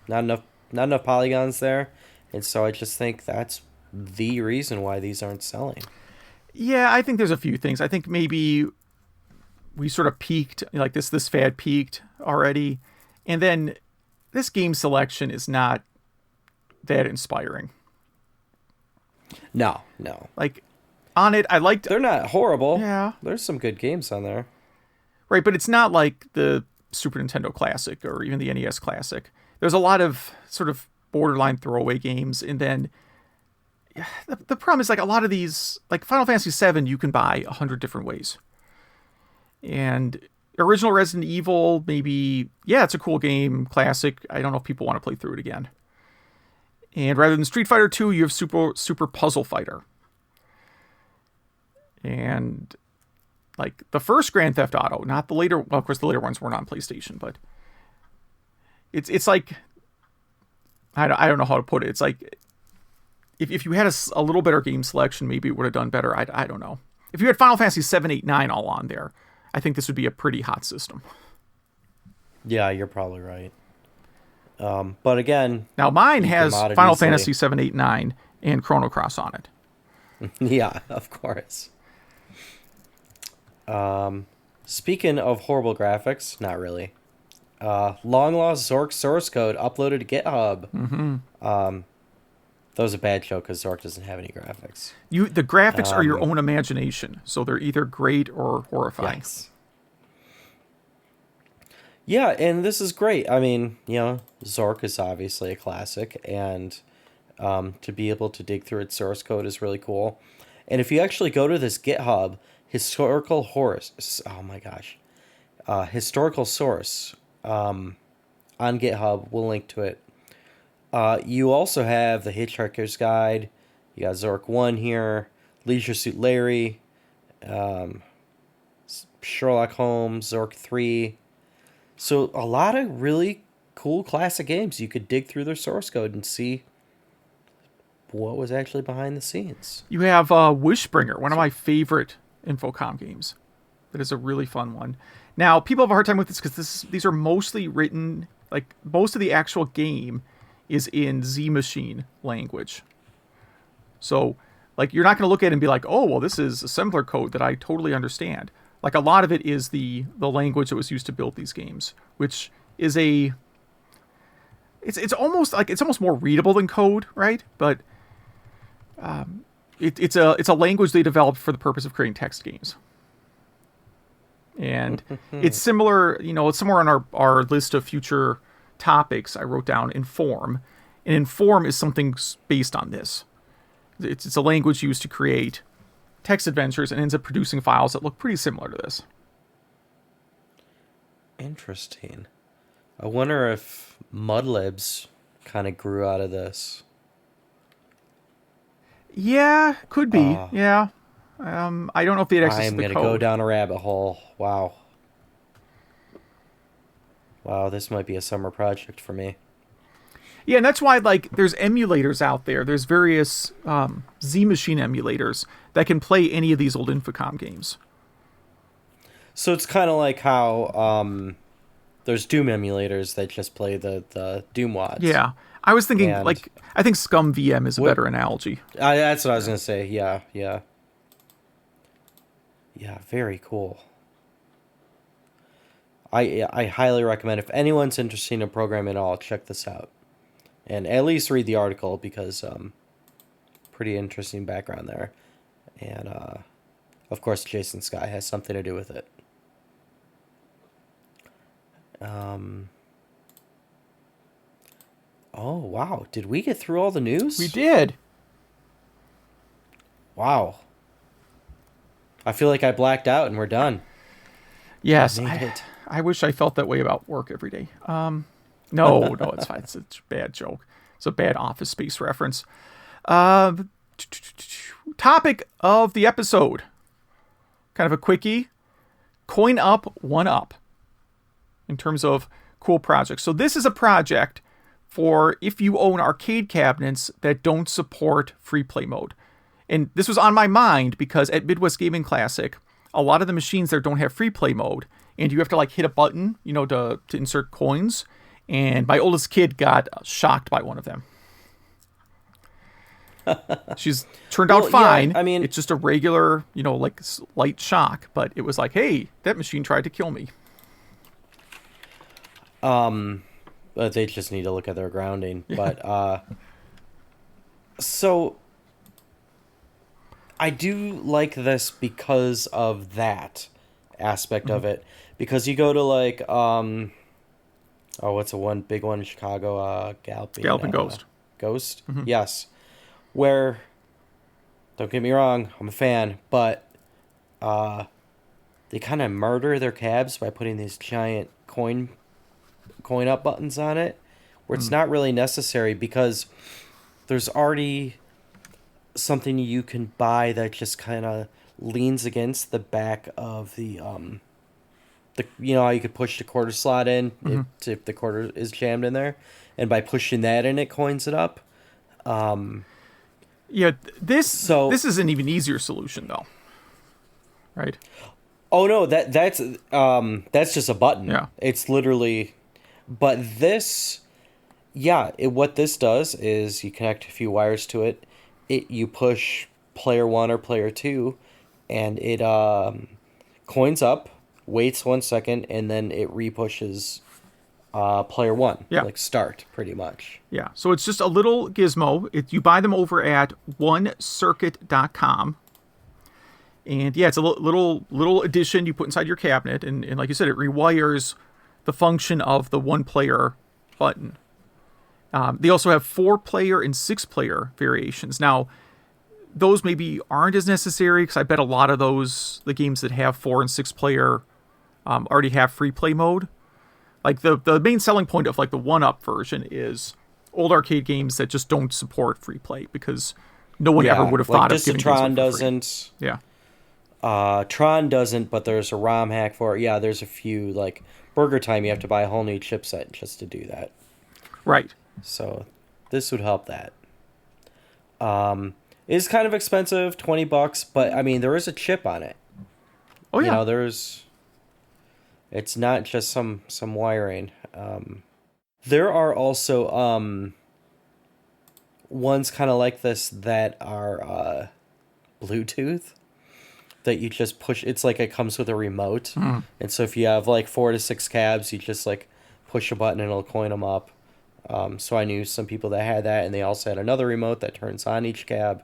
enough polygons there. And so I just think that's the reason why these aren't selling. Yeah, I think there's a few things. I think maybe we sort of peaked, like this fad peaked already. And then this game selection is not that inspiring. No. Like, on it, I liked... They're not horrible. Yeah. There's some good games on there. Right, but it's not like the Super Nintendo Classic or even the NES Classic. There's a lot of sort of borderline throwaway games, and then the problem is like a lot of these, like Final Fantasy VII, you can buy 100 different ways. And original Resident Evil, maybe, yeah, it's a cool game, classic. I don't know if people want to play through it again. And rather than Street Fighter 2, you have Super Puzzle Fighter. And like the first Grand Theft Auto, not the later, well, of course the later ones weren't on PlayStation, but it's like, I don't know how to put it. It's like, if you had a little better game selection, maybe it would have done better. I don't know. If you had Final Fantasy 7, 8, 9 all on there, I think this would be a pretty hot system. Yeah, you're probably right. But again... Now, mine has Final Fantasy 7, 8, 9 and Chrono Cross on it. Yeah, of course. Speaking of horrible graphics, not really. Long Lost Zork source code uploaded to GitHub. Mm-hmm. That was a bad joke because Zork doesn't have any graphics. The graphics are your own imagination, so they're either great or horrifying. Yes. Yeah, and this is great. I mean, Zork is obviously a classic, and to be able to dig through its source code is really cool. And if you actually go to this GitHub, historical source on GitHub, we'll link to it. You also have the Hitchhiker's Guide. You got Zork 1 here, Leisure Suit Larry, Sherlock Holmes, Zork 3. So a lot of really cool classic games. You could dig through their source code and see what was actually behind the scenes. You have Wishbringer, one of my favorite Infocom games. That is a really fun one. Now, people have a hard time with this because these are mostly written, like most of the actual game is in Z Machine language. So, like, you're not going to look at it and be like, oh, well, this is assembler code that I totally understand. Like, a lot of it is the language that was used to build these games, which is it's almost more readable than code, right? But it's a language they developed for the purpose of creating text games. And it's similar, it's somewhere on our list of future topics. I wrote down Inform, and Inform is something based on this. It's a language used to create text adventures and ends up producing files that look pretty similar to this. Interesting. I wonder if Mudlibs kind of grew out of this. Yeah, could be. Yeah. I don't know if they'd access I'm the going code. to go down a rabbit hole. Wow, this might be a summer project for me. Yeah, and that's why, like, there's emulators out there. There's various Z Machine emulators that can play any of these old Infocom games. So it's kind of like how there's Doom emulators that just play the Doom WADs. Yeah. I was thinking, I think Scum VM is a better analogy. That's what I was going to say. Yeah. Yeah, very cool. I highly recommend, if anyone's interested in a program at all, check this out. And at least read the article because pretty interesting background there. And of course Jason Sky has something to do with it. Oh, wow. Did we get through all the news? We did. Wow. I feel like I blacked out and we're done. Yes. I wish I felt that way about work every day. No, it's fine. It's a bad joke. It's a bad Office Space reference. Topic of the episode. Kind of a quickie. Coin Up, One Up. In terms of cool projects. So this is a project for if you own arcade cabinets that don't support free play mode. And this was on my mind because at Midwest Gaming Classic, a lot of the machines there don't have free play mode. And you have to, like, hit a button, to insert coins. And my oldest kid got shocked by one of them. She's turned out fine. Yeah, I mean, it's just a regular, light shock. But it was like, hey, that machine tried to kill me. But they just need to look at their grounding. But so I do like this because of that aspect of it, because you go to like what's a one big one in Chicago, Galloping Ghost. Ghost, yes, where, don't get me wrong, I'm a fan, but they kind of murder their cabs by putting these giant coin up buttons on it, where it's not really necessary, because there's already something you can buy that just kind of leans against the back of the you know how you could push the quarter slot in if the quarter is jammed in there, and by pushing that in, it coins it up. This is an even easier solution though, right? Oh no, that's just a button. Yeah, it's literally, but this, what this does is you connect a few wires to it. You push player 1 or player 2, and it coins up, waits 1 second, and then it repushes player 1. Yeah. Like start, pretty much. Yeah. So it's just a little gizmo. You buy them over at onecircuit.com. And yeah, it's a little addition you put inside your cabinet, and like you said, it rewires the function of the 1-player button. They also have 4-player and 6-player variations. Now, those maybe aren't as necessary, because I bet a lot of the games that have 4 and 6-player already have free play mode. Like the main selling point of like the 1-up version is old arcade games that just don't support free play, because no one ever would have thought of giving games away for doesn't. free. Yeah. Tron doesn't, but there's a ROM hack for it. Yeah, there's a few, like Burger Time, you have to buy a whole new chipset just to do that. Right. So this would help that. It's kind of expensive, $20, but I mean, there is a chip on it. Oh yeah. You know, it's not just some wiring. There are also ones kind of like this that are Bluetooth, that you just push. It's like it comes with a remote, and so if you have like 4 to 6 cabs, you just like push a button and it'll coin them up. So I knew some people that had that, and they also had another remote that turns on each cab.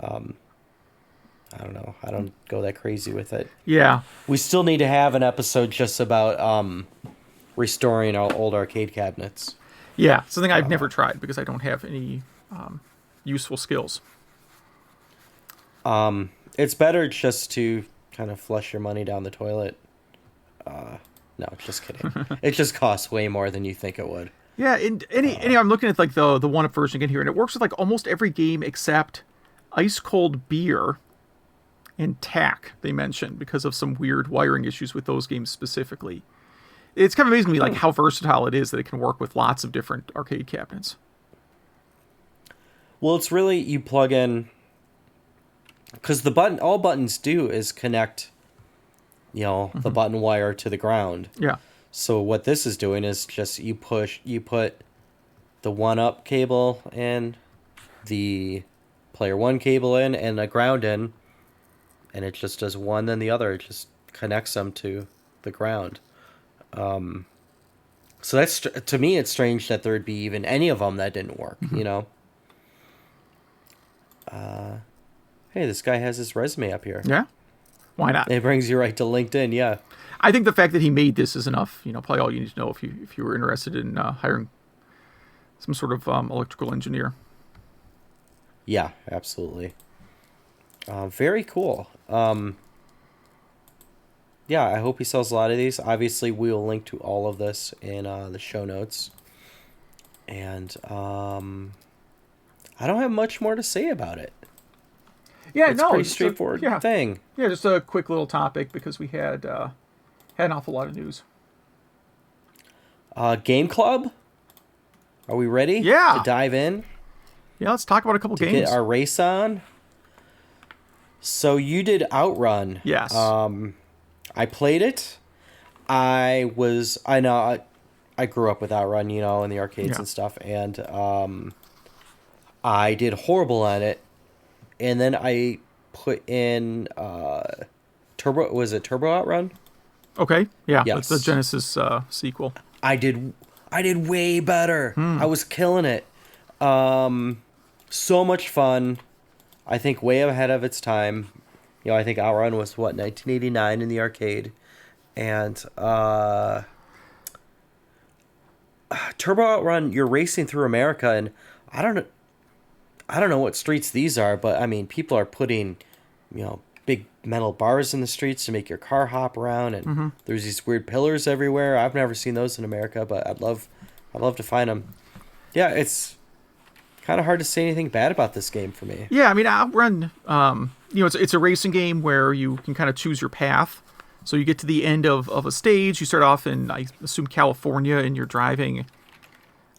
I don't know. I don't go that crazy with it. Yeah. We still need to have an episode just about restoring our old arcade cabinets. Yeah, something I've never tried because I don't have any useful skills. It's better just to kind of flush your money down the toilet. No, just kidding. It just costs way more than you think it would. Yeah, and I'm looking at like the 1-up version again here, and it works with like almost every game except Ice Cold Beer and TAC, they mentioned, because of some weird wiring issues with those games specifically. It's kind of amazing to me like how versatile it is that it can work with lots of different arcade cabinets. Well, it's really, you plug in, because all buttons do is connect, the button wire to the ground. Yeah. So what this is doing is just you put the 1-up cable in, the player 1 cable in, and a ground in, and it just does one then the other. It just connects them to the ground. So that's, to me, it's strange that there'd be even any of them that didn't work. Hey, this guy has his resume up here. Yeah, why not? It brings you right to LinkedIn. Yeah. I think the fact that he made this is enough. Probably all you need to know if you were interested in hiring some sort of electrical engineer. Yeah, absolutely. Very cool. Yeah, I hope he sells a lot of these. Obviously, we will link to all of this in the show notes. And I don't have much more to say about it. Yeah, it's a pretty straightforward thing. Yeah, just a quick little topic because we had an awful lot of news. Game Club? Are we ready? Yeah. To dive in? Yeah, let's talk about a couple games. Get our race on. So you did Outrun. Yes. I played it. I grew up with Outrun, in the arcades and stuff, and I did horrible at it. And then I put in Turbo. Was it Turbo Outrun? Okay. Yeah. Yes. That's the Genesis sequel. I did way better. I was killing it. So much fun. I think way ahead of its time. I think Outrun was 1989 in the arcade. And Turbo Outrun, you're racing through America, and I don't know, I don't know what streets these are, but I mean, people are putting, big metal bars in the streets to make your car hop around, and there's these weird pillars everywhere. I've never seen those in America, but I'd love to find them. Yeah, it's kind of hard to say anything bad about this game for me. Yeah, I mean, Outrun, it's a racing game where you can kind of choose your path. So you get to the end of a stage. You start off in, I assume, California, and you're driving,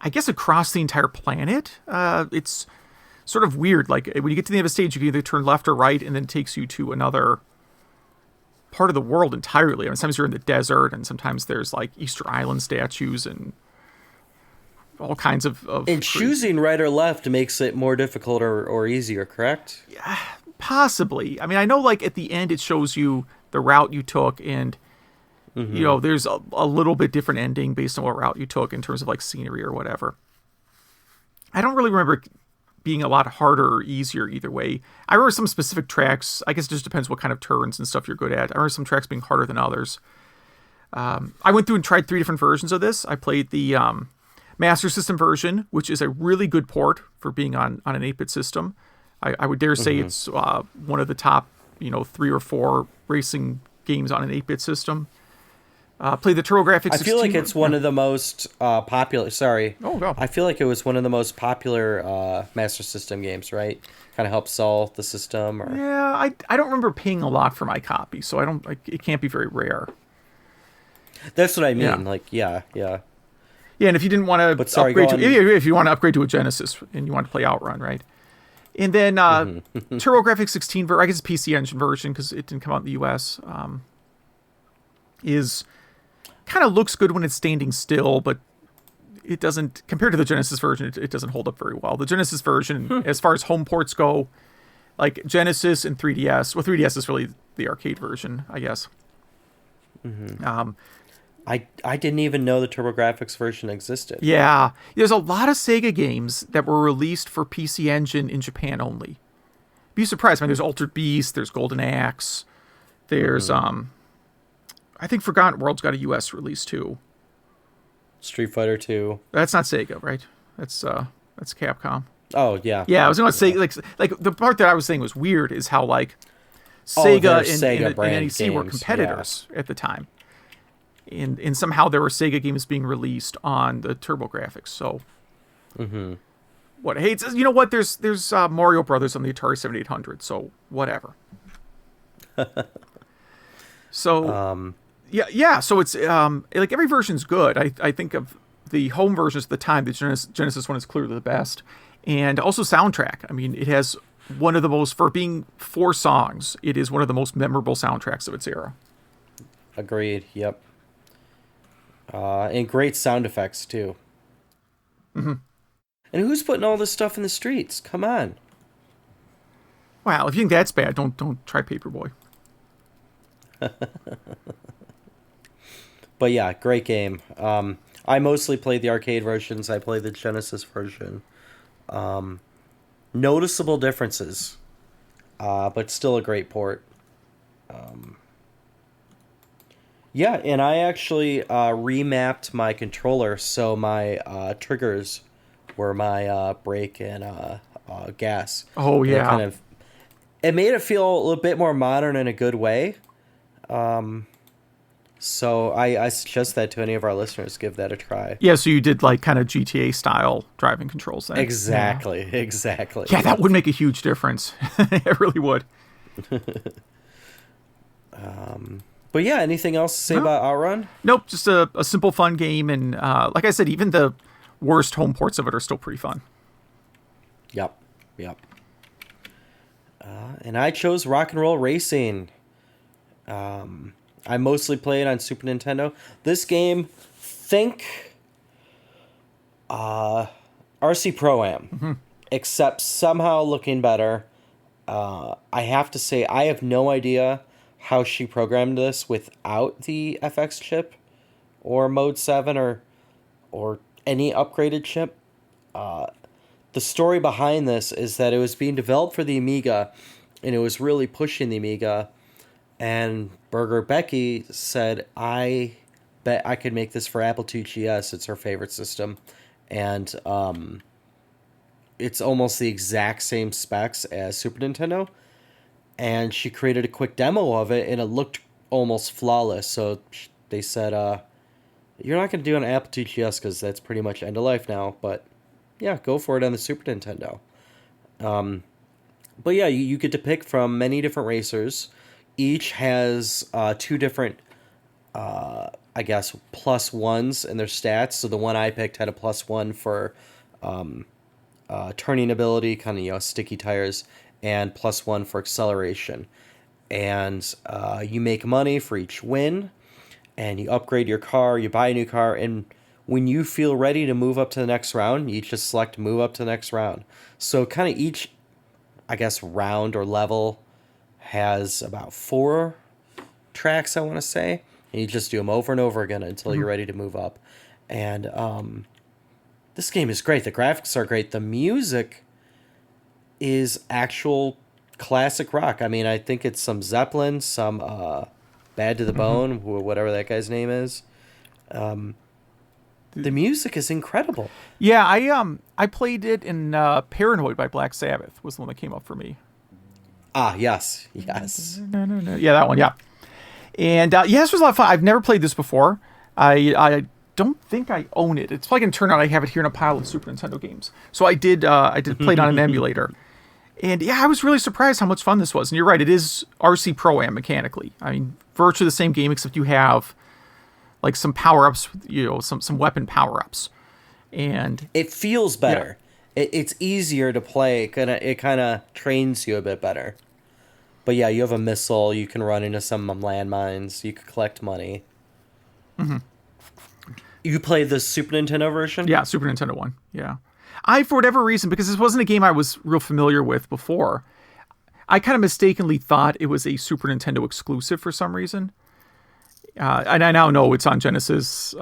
I guess, across the entire planet. It's sort of weird. Like, when you get to the end of a stage, you can either turn left or right, and then it takes you to another part of the world entirely. I mean, sometimes you're in the desert, and sometimes there's, like, Easter Island statues and all kinds of and choosing right or left makes it more difficult or easier, correct? Yeah, possibly. I mean, I know, like, at the end it shows you the route you took, and there's a little bit different ending based on what route you took in terms of, like, scenery or whatever. I don't really remember it being a lot harder or easier either way. I remember some specific tracks. I guess it just depends what kind of turns and stuff you're good at. I remember some tracks being harder than others. I went through and tried 3 different versions of this. I played the Master System version, which is a really good port for being on an 8-bit system. I would dare say it's one of the top 3 or 4 racing games on an 8-bit system. Played the TurboGrafx 16. I feel like it's one of the most popular. Sorry. Oh, go. I feel like it was one of the most popular Master System games, right? Kind of helped sell the system. Or... Yeah, I don't remember paying a lot for my copy, so it can't be very rare. That's what I mean. Yeah. Like, yeah. Yeah, and if you didn't want to upgrade if you want to upgrade to a Genesis and you want to play Outrun, right? And then TurboGrafx 16, I guess it's PC Engine version because it didn't come out in the US, is kind of looks good when it's standing still, but it doesn't, compared to the Genesis version, it doesn't hold up very well. The Genesis version, as far as home ports go, like Genesis and 3DS, well, 3DS is really the arcade version, I guess. I didn't even know the TurboGrafx version existed. Yeah, there's a lot of SEGA games that were released for PC Engine in Japan only. Be surprised. I mean, there's Altered Beast, there's Golden Axe, there's I think Forgotten World's got a US release too. Street Fighter 2. That's not SEGA, right? That's Capcom. Oh yeah. Yeah, I was going to say like the part that I was saying was weird is how like Sega and NEC were competitors at the time. And somehow there were SEGA games being released on the TurboGrafx. So, what? Hey, you know what? There's Mario Brothers on the Atari 7800. So whatever. So yeah. So it's like every version's good. I think of the home versions at the time. The Genesis one is clearly the best, and also soundtrack. I mean, it has one of the most, for being 4 songs, it is one of the most memorable soundtracks of its era. Agreed. Yep. And great sound effects too. And who's putting all this stuff in the streets? Come on. Wow, if you think that's bad, don't try Paperboy. But yeah, great game. I mostly played the arcade versions. I played the Genesis version. Noticeable differences, but still a great port. Yeah, and I actually remapped my controller so my triggers were my brake and gas. Oh yeah, and it made it feel a little bit more modern in a good way. So I suggest that to any of our listeners, give that a try. Yeah, so you did like kind of GTA style driving controls then. Exactly. Yeah, that would make a huge difference. It really would. But yeah, anything else to say about Outrun? Nope, just a simple, fun game, and like I said, even the worst home ports of it are still pretty fun. Yep. And I chose Rock and Roll Racing. I mostly played on Super Nintendo. This game, think RC Pro-Am, except somehow looking better. I have to say, I have no idea how she programmed this without the FX chip or Mode 7 or any upgraded chip. The story behind this is that it was being developed for the Amiga, and it was really pushing the Amiga. And Burger Becky said, I bet I could make this for Apple II GS. It's her favorite system. And it's almost the exact same specs as Super Nintendo. And she created a quick demo of it, and it looked almost flawless. So they said, you're not going to do an Apple II GS because that's pretty much end of life now. But yeah, go for it on the Super Nintendo. But yeah, you get to pick from many different racers. Each has 2 different, I guess, plus ones in their stats. So the one I picked had a +1 for turning ability, kind of, sticky tires, and +1 for acceleration. And you make money for each win, and you upgrade your car, you buy a new car, and when you feel ready to move up to the next round, you just select move up to the next round. So kind of each, I guess, round or level has about 4 tracks, I want to say. And you just do them over and over again until you're ready to move up. And this game is great. The graphics are great. The music is actual classic rock. I mean, I think it's some Zeppelin, some Bad to the Bone, whatever that guy's name is. The music is incredible. Yeah, I played it in Paranoid by Black Sabbath was the one that came up for me. Ah, yes. Yeah, that one, yeah. And yeah, this was a lot of fun. I've never played this before. I don't think I own it. It's probably going to turn out I have it here in a pile of Super Nintendo games. So I did play it on an emulator. And yeah, I was really surprised how much fun this was. And you're right, it is RC Pro-Am mechanically. I mean, virtually the same game, except you have like some power-ups, some weapon power-ups. And it feels better. Yeah. It's easier to play. It kind of trains you a bit better. But yeah, you have a missile. You can run into some landmines. You can collect money. Mm-hmm. You played the Super Nintendo version? Yeah, Super Nintendo one. Yeah. For whatever reason, because this wasn't a game I was real familiar with before, I kind of mistakenly thought it was a Super Nintendo exclusive for some reason. And I now know it's on Genesis,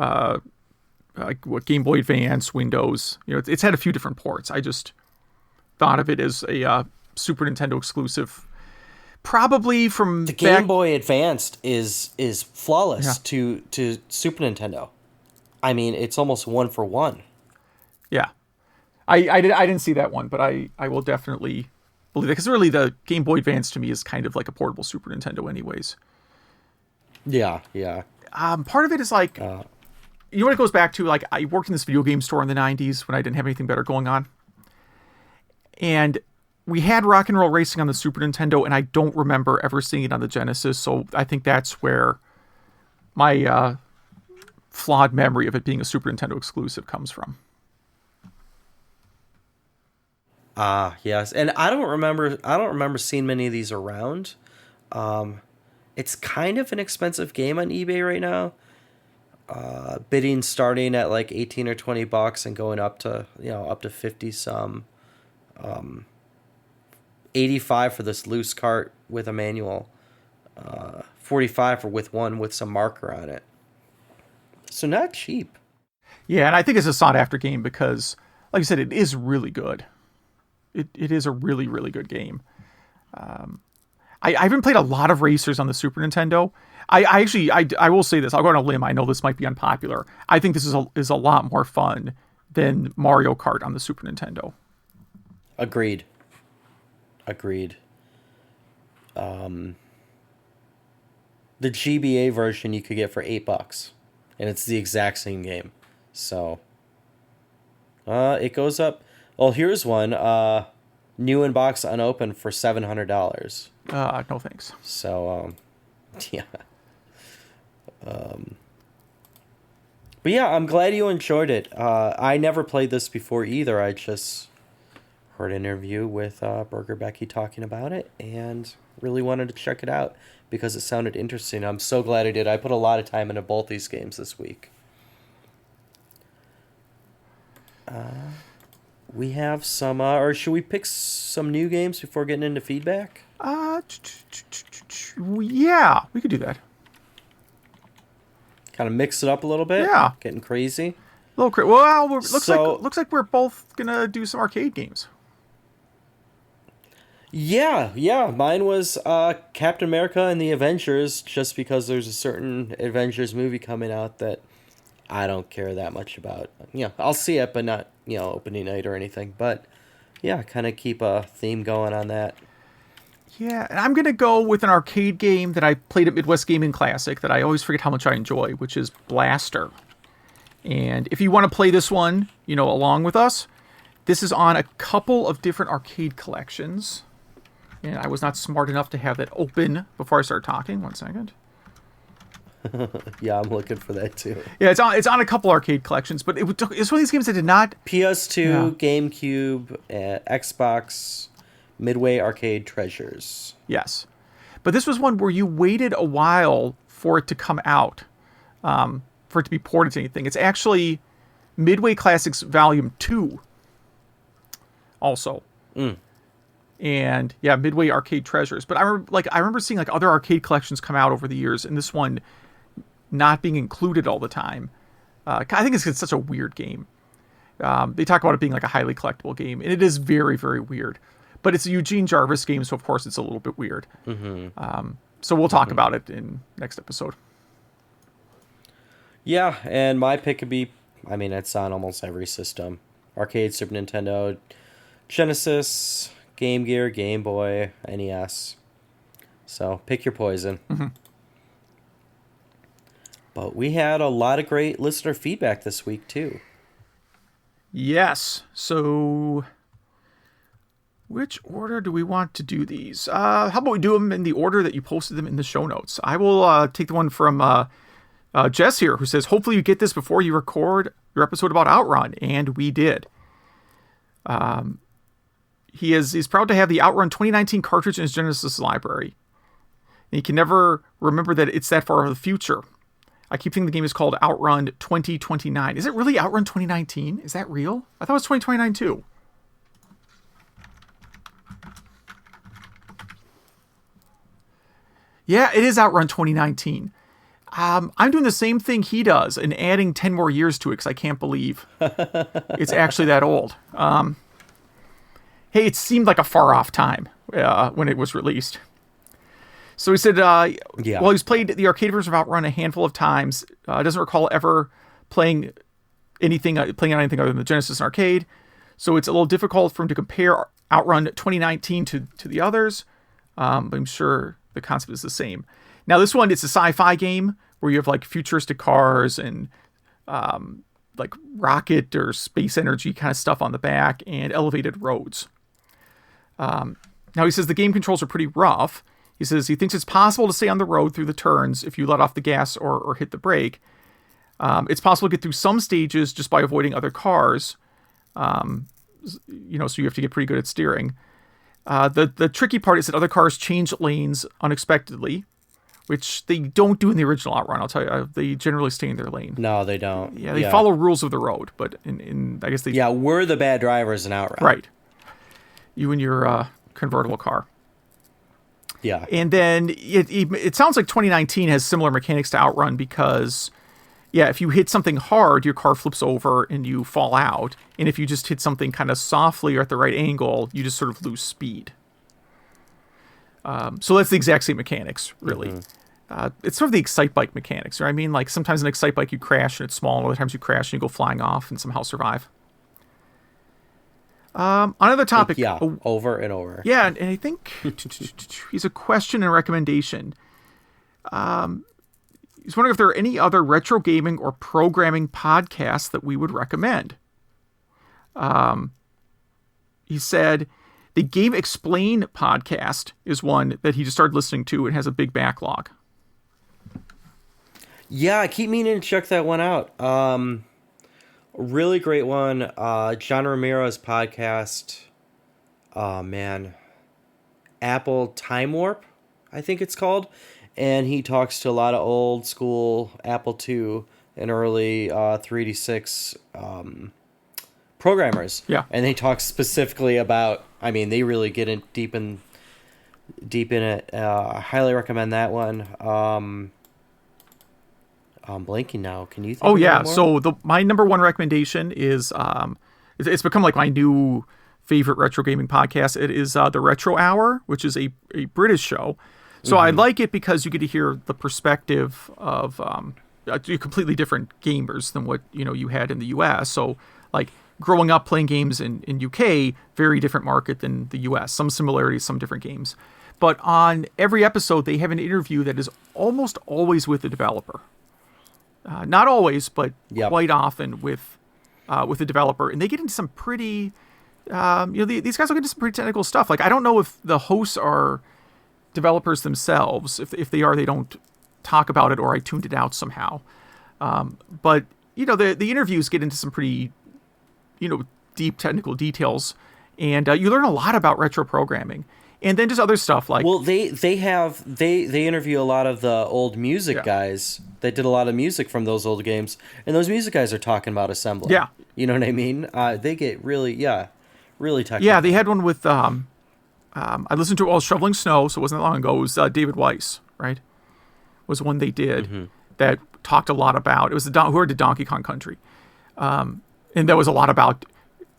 Game Boy Advance, Windows. It's had a few different ports. I just thought of it as a Super Nintendo exclusive. Probably from the Game Boy Advanced is flawless to Super Nintendo. I mean, it's almost 1 for 1. Yeah, I didn't see that one, but I will definitely believe that, because really the Game Boy Advance to me is kind of like a portable Super Nintendo, anyways. Yeah. Part of it is like, what it goes back to, like, I worked in this video game store in the 90s when I didn't have anything better going on, and we had Rock and Roll Racing on the Super Nintendo, and I don't remember ever seeing it on the Genesis, so I think that's where my flawed memory of it being a Super Nintendo exclusive comes from. Yes. And I don't remember seeing many of these around. It's kind of an expensive game on eBay right now. Bidding starting at like $18 or $20 and going up to 50 some. 85 for this loose cart with a manual. 45 with one with some marker on it. So not cheap. Yeah, and I think it's a sought after game because, like I said, it is really good. It is a really, really good game. I haven't played a lot of racers on the Super Nintendo. I will say this. I'll go on a limb. I know this might be unpopular. I think this is a lot more fun than Mario Kart on the Super Nintendo. Agreed. The GBA version you could get for $8, and it's the exact same game. So, it goes up. Well, here's one. New in box unopened for $700. No thanks. So, yeah. But yeah, I'm glad you enjoyed it. I never played this before either. I just heard an interview with Burger Becky talking about it and really wanted to check it out because it sounded interesting. I'm so glad I did. I put a lot of time into both these games this week. We have some, or should we pick some new games before getting into feedback? Yeah, we could do that. Kind of mix it up a little bit. Yeah, getting crazy. A little crazy. Well, looks like we're both gonna do some arcade games. Yeah. Mine was Captain America and the Avengers, just because there's a certain Avengers movie coming out that I don't care that much about. I'll see it, but not, opening night or anything. But yeah, kind of keep a theme going on that. Yeah, and I'm going to go with an arcade game that I played at Midwest Gaming Classic that I always forget how much I enjoy, which is Blaster. And if you want to play this one, along with us, this is on a couple of different arcade collections. And I was not smart enough to have that open before I started talking. 1 second. Yeah, I'm looking for that too. Yeah, it's on a couple arcade collections, but it's one of these games that did not... PS2, GameCube, Xbox, Midway Arcade Treasures. Yes. But this was one where you waited a while for it to come out, for it to be ported to anything. It's actually Midway Classics Volume 2 also. And yeah, Midway Arcade Treasures. But I remember seeing like other arcade collections come out over the years, and this one not being included all the time. I think it's such a weird game. They talk about it being like a highly collectible game, and it is very, very weird. But it's a Eugene Jarvis game, so of course it's a little bit weird. So we'll talk about it in next episode. Yeah, and my pick could be, it's on almost every system. Arcade, Super Nintendo, Genesis, Game Gear, Game Boy, NES. So pick your poison. But we had a lot of great listener feedback this week, too. Yes. So which order do we want to do these? How about we do them in the order that you posted them in the show notes? I will take the one from Jess here, who says, hopefully you get this before you record your episode about Outrun. And we did. He's proud to have the Outrun 2019 cartridge in his Genesis library. And he can never remember that it's that far in the future. I keep thinking the game is called Outrun 2029. Is it really Outrun 2019? Is that real? I thought it was 2029 too. Yeah, it is Outrun 2019. I'm doing the same thing he does and adding 10 more years to it because I can't believe it's actually that old. Hey, it seemed like a far off time when it was released. So he said, well, he's played the arcade version of Outrun a handful of times. Doesn't recall ever playing on anything other than the Genesis and arcade. So it's a little difficult for him to compare Outrun 2019 to the others. But I'm sure the concept is the same. Now, this one, it's a sci-fi game where you have like futuristic cars and like rocket or space energy kind of stuff on the back and elevated roads. Now, he says the game controls are pretty rough. He says he thinks it's possible to stay on the road through the turns if you let off the gas or hit the brake. It's possible to get through some stages just by avoiding other cars. So you have to get pretty good at steering. The tricky part is that other cars change lanes unexpectedly, which they don't do in the original Outrun. I'll tell you, they generally stay in their lane. No, they don't. Yeah, they follow rules of the road, but in I guess they... Yeah, we're the bad drivers in Outrun. Right. You and your convertible car. Yeah. And then it sounds like 2019 has similar mechanics to Outrun because, if you hit something hard, your car flips over and you fall out. And if you just hit something kind of softly or at the right angle, you just sort of lose speed. So that's the exact same mechanics, really. It's sort of the Excite Bike mechanics. Right? I mean, like sometimes in Excite Bike you crash and it's small, and other times you crash and you go flying off and somehow survive. Another topic. Over and over. Yeah, and I think he's a question and recommendation. He's wondering if there are any other retro gaming or programming podcasts that we would recommend. He said the Game Explain podcast is one that he just started listening to and has a big backlog. Yeah, I keep meaning to check that one out. Really great one. John Romero's podcast. Oh, man. Apple Time Warp, I think it's called. And he talks to a lot of old school Apple II and early 386 programmers. Yeah. And they talk specifically about, they really get in deep in it. I highly recommend that one. I'm blanking now. Can you think of more? So my number one recommendation is it's become like my new favorite retro gaming podcasts. It is the Retro Hour, which is a British show. So I like it because you get to hear the perspective of completely different gamers than what you had in the U.S. So like growing up playing games in UK, very different market than the U.S. Some similarities, some different games. But on every episode, they have an interview that is almost always with the developer. Not always, but quite often with the developer, and they get into some pretty, these guys will get into some pretty technical stuff. Like I don't know if the hosts are developers themselves. If they are, they don't talk about it, or I tuned it out somehow. But the interviews get into some pretty, deep technical details, and you learn a lot about retro programming. And then just other stuff like... Well, they interview a lot of the old music guys. They did a lot of music from those old games. And those music guys are talking about assembly. Yeah. You know what I mean? They get really technical. Yeah, they had one with... I listened to it while shoveling snow, so it wasn't that long ago. It was David Weiss, right? Was one they did that talked a lot about... It was who did Donkey Kong Country. And that was a lot about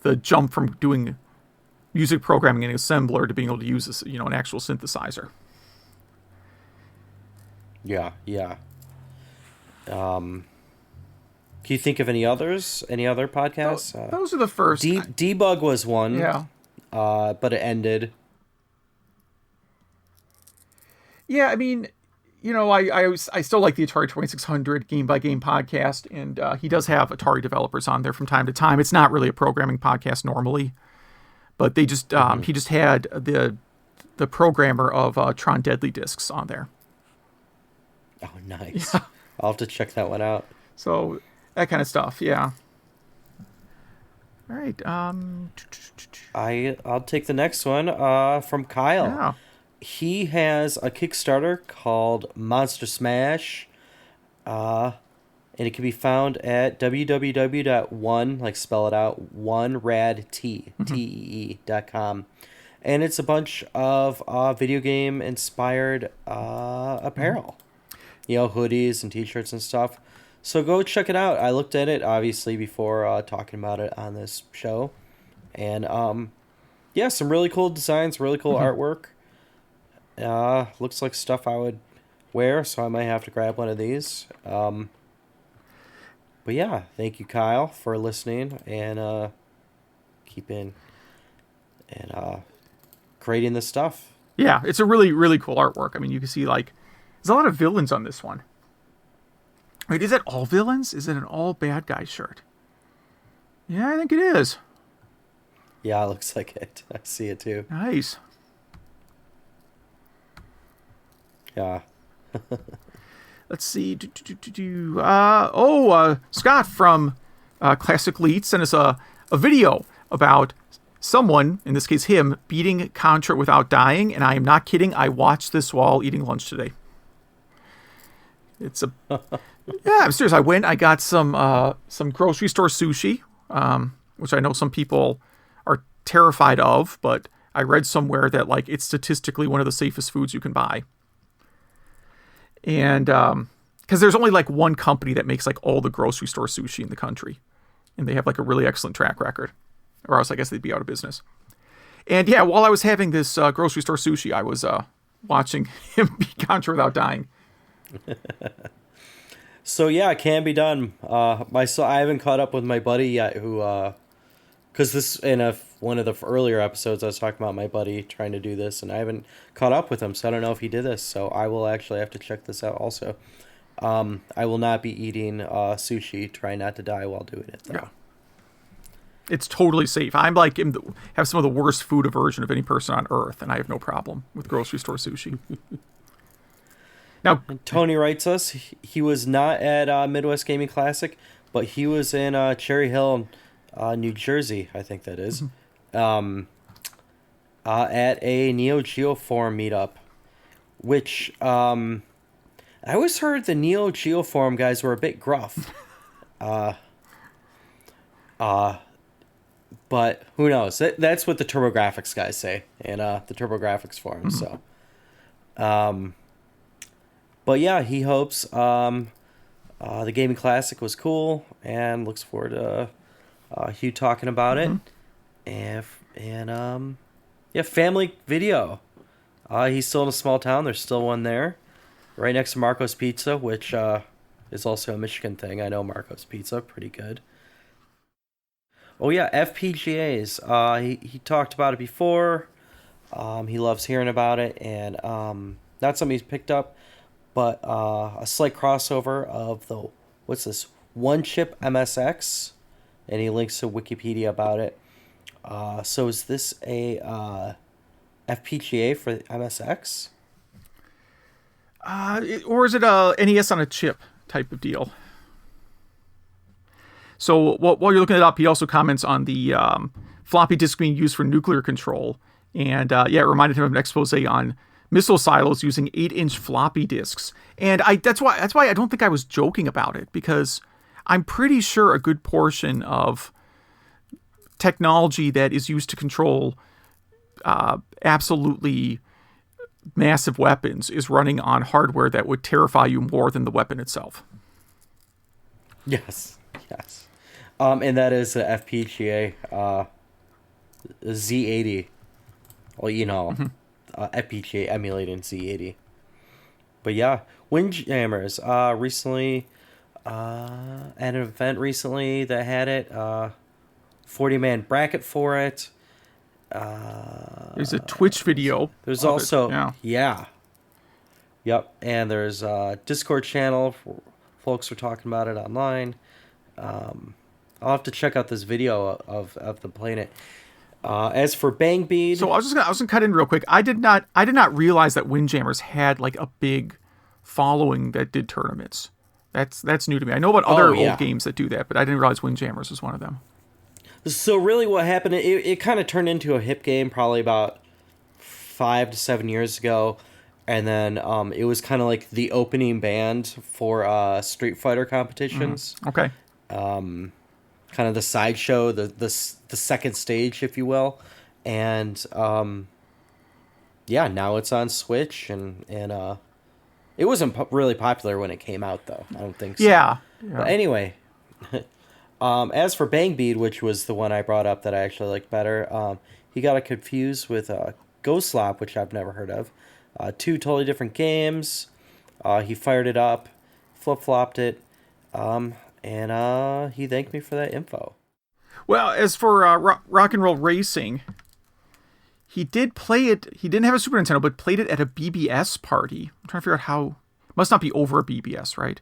the jump from doing... music programming in an assembler to being able to use this, an actual synthesizer. Yeah. Can you think of any others? Any other podcasts? Those are the first. Debug was one. Yeah. But it ended. Yeah, I mean, I still like the Atari 2600 Game by Game podcast, and he does have Atari developers on there from time to time. It's not really a programming podcast normally. But they just he just had the programmer of Tron Deadly Discs on there. Oh, nice. Yeah. I'll have to check that one out. So that kind of stuff, yeah. All right. I'll take the next one from Kyle. Yeah. He has a Kickstarter called Monster Smash. And it can be found at www.one, like spell it out, oneradtee.com. And it's a bunch of video game inspired apparel. Hoodies and t-shirts and stuff. So go check it out. I looked at it, obviously, before talking about it on this show. And, some really cool designs, really cool artwork. Looks like stuff I would wear, so I might have to grab one of these. But yeah, thank you, Kyle, for listening and keeping and creating this stuff. Yeah, it's a really, really cool artwork. I mean, you can see, there's a lot of villains on this one. Wait, is that all villains? Is it an all bad guy shirt? Yeah, I think it is. Yeah, it looks like it. I see it too. Nice. Yeah. Let's see. Scott from Classic Leet sent us a video about someone, in this case him, beating Contra without dying, and I am not kidding. I watched this while eating lunch today. It's I'm serious. I got some grocery store sushi, which I know some people are terrified of, but I read somewhere that it's statistically one of the safest foods you can buy. And because there's only one company that makes all the grocery store sushi in the country, and they have a really excellent track record, or else I guess they'd be out of business. And yeah, while I was having this grocery store sushi, I was watching him beat Contra without dying. So yeah, it can be done. I haven't caught up with my buddy yet, who because this in one of the earlier episodes I was talking about my buddy trying to do this, and I haven't caught up with him, so I don't know if he did this. So I will actually have to check this out also. I will not be eating sushi. Try not to die while doing it, though. Yeah. It's totally safe. I'm have some of the worst food aversion of any person on earth, and I have no problem with grocery store sushi. Now, Tony writes us, he was not at Midwest Gaming Classic, but he was in Cherry Hill, New Jersey, I think that is, at a Neo Geo Forum meetup, which I always heard the Neo Geo Forum guys were a bit gruff. But who knows? That's what the TurboGrafx guys say in the TurboGrafx forum. So, but yeah, he hopes the Gaming Classic was cool and looks forward to Hugh talking about it. And And yeah, Family Video. He's still in a small town. There's still one there, right next to Marco's Pizza, which is also a Michigan thing. I know Marco's Pizza, pretty good. Oh yeah, FPGAs. He talked about it before. He loves hearing about it, and not something he's picked up, but a slight crossover of the what's this one chip MSX, and he links to Wikipedia about it. So is this a FPGA for MSX? Or is it a NES on a chip type of deal? So while you're looking it up, he also comments on the floppy disk being used for nuclear control. And it reminded him of an expose on missile silos using 8-inch floppy disks. And that's why I don't think I was joking about it, because I'm pretty sure a good portion of technology that is used to control absolutely massive weapons is running on hardware that would terrify you more than the weapon itself. Yes. And that is the FPGA Z80. Well, FPGA emulating Z80. But yeah, Windjammers recently at an event recently that had it 40-man bracket for it. There's a Twitch video. There's also Yep, and there's a Discord channel. Folks are talking about it online. I'll have to check out this video of them playing it. As for Bang Bead, so I was gonna cut in real quick. I did not realize that Windjammers had like a big following that did tournaments. That's new to me. I know about other old games that do that, but I didn't realize Windjammers was one of them. So really what happened, it kind of turned into a hip game probably about 5 to 7 years ago. And then it was kind of like the opening band for Street Fighter competitions. Okay. Kind of the sideshow, the second stage, if you will. And now it's on Switch. And it wasn't really popular when it came out, though. I don't think so. Yeah. But anyway... as for Bang Bead, which was the one I brought up that I actually liked better, he got it confused with Ghost Slop, which I've never heard of. Two totally different games. He fired it up, flip-flopped it, and he thanked me for that info. Well, as for Rock and Roll Racing, he did play it. He didn't have a Super Nintendo, but played it at a BBS party. I'm trying to figure out how. It must not be over a BBS, right?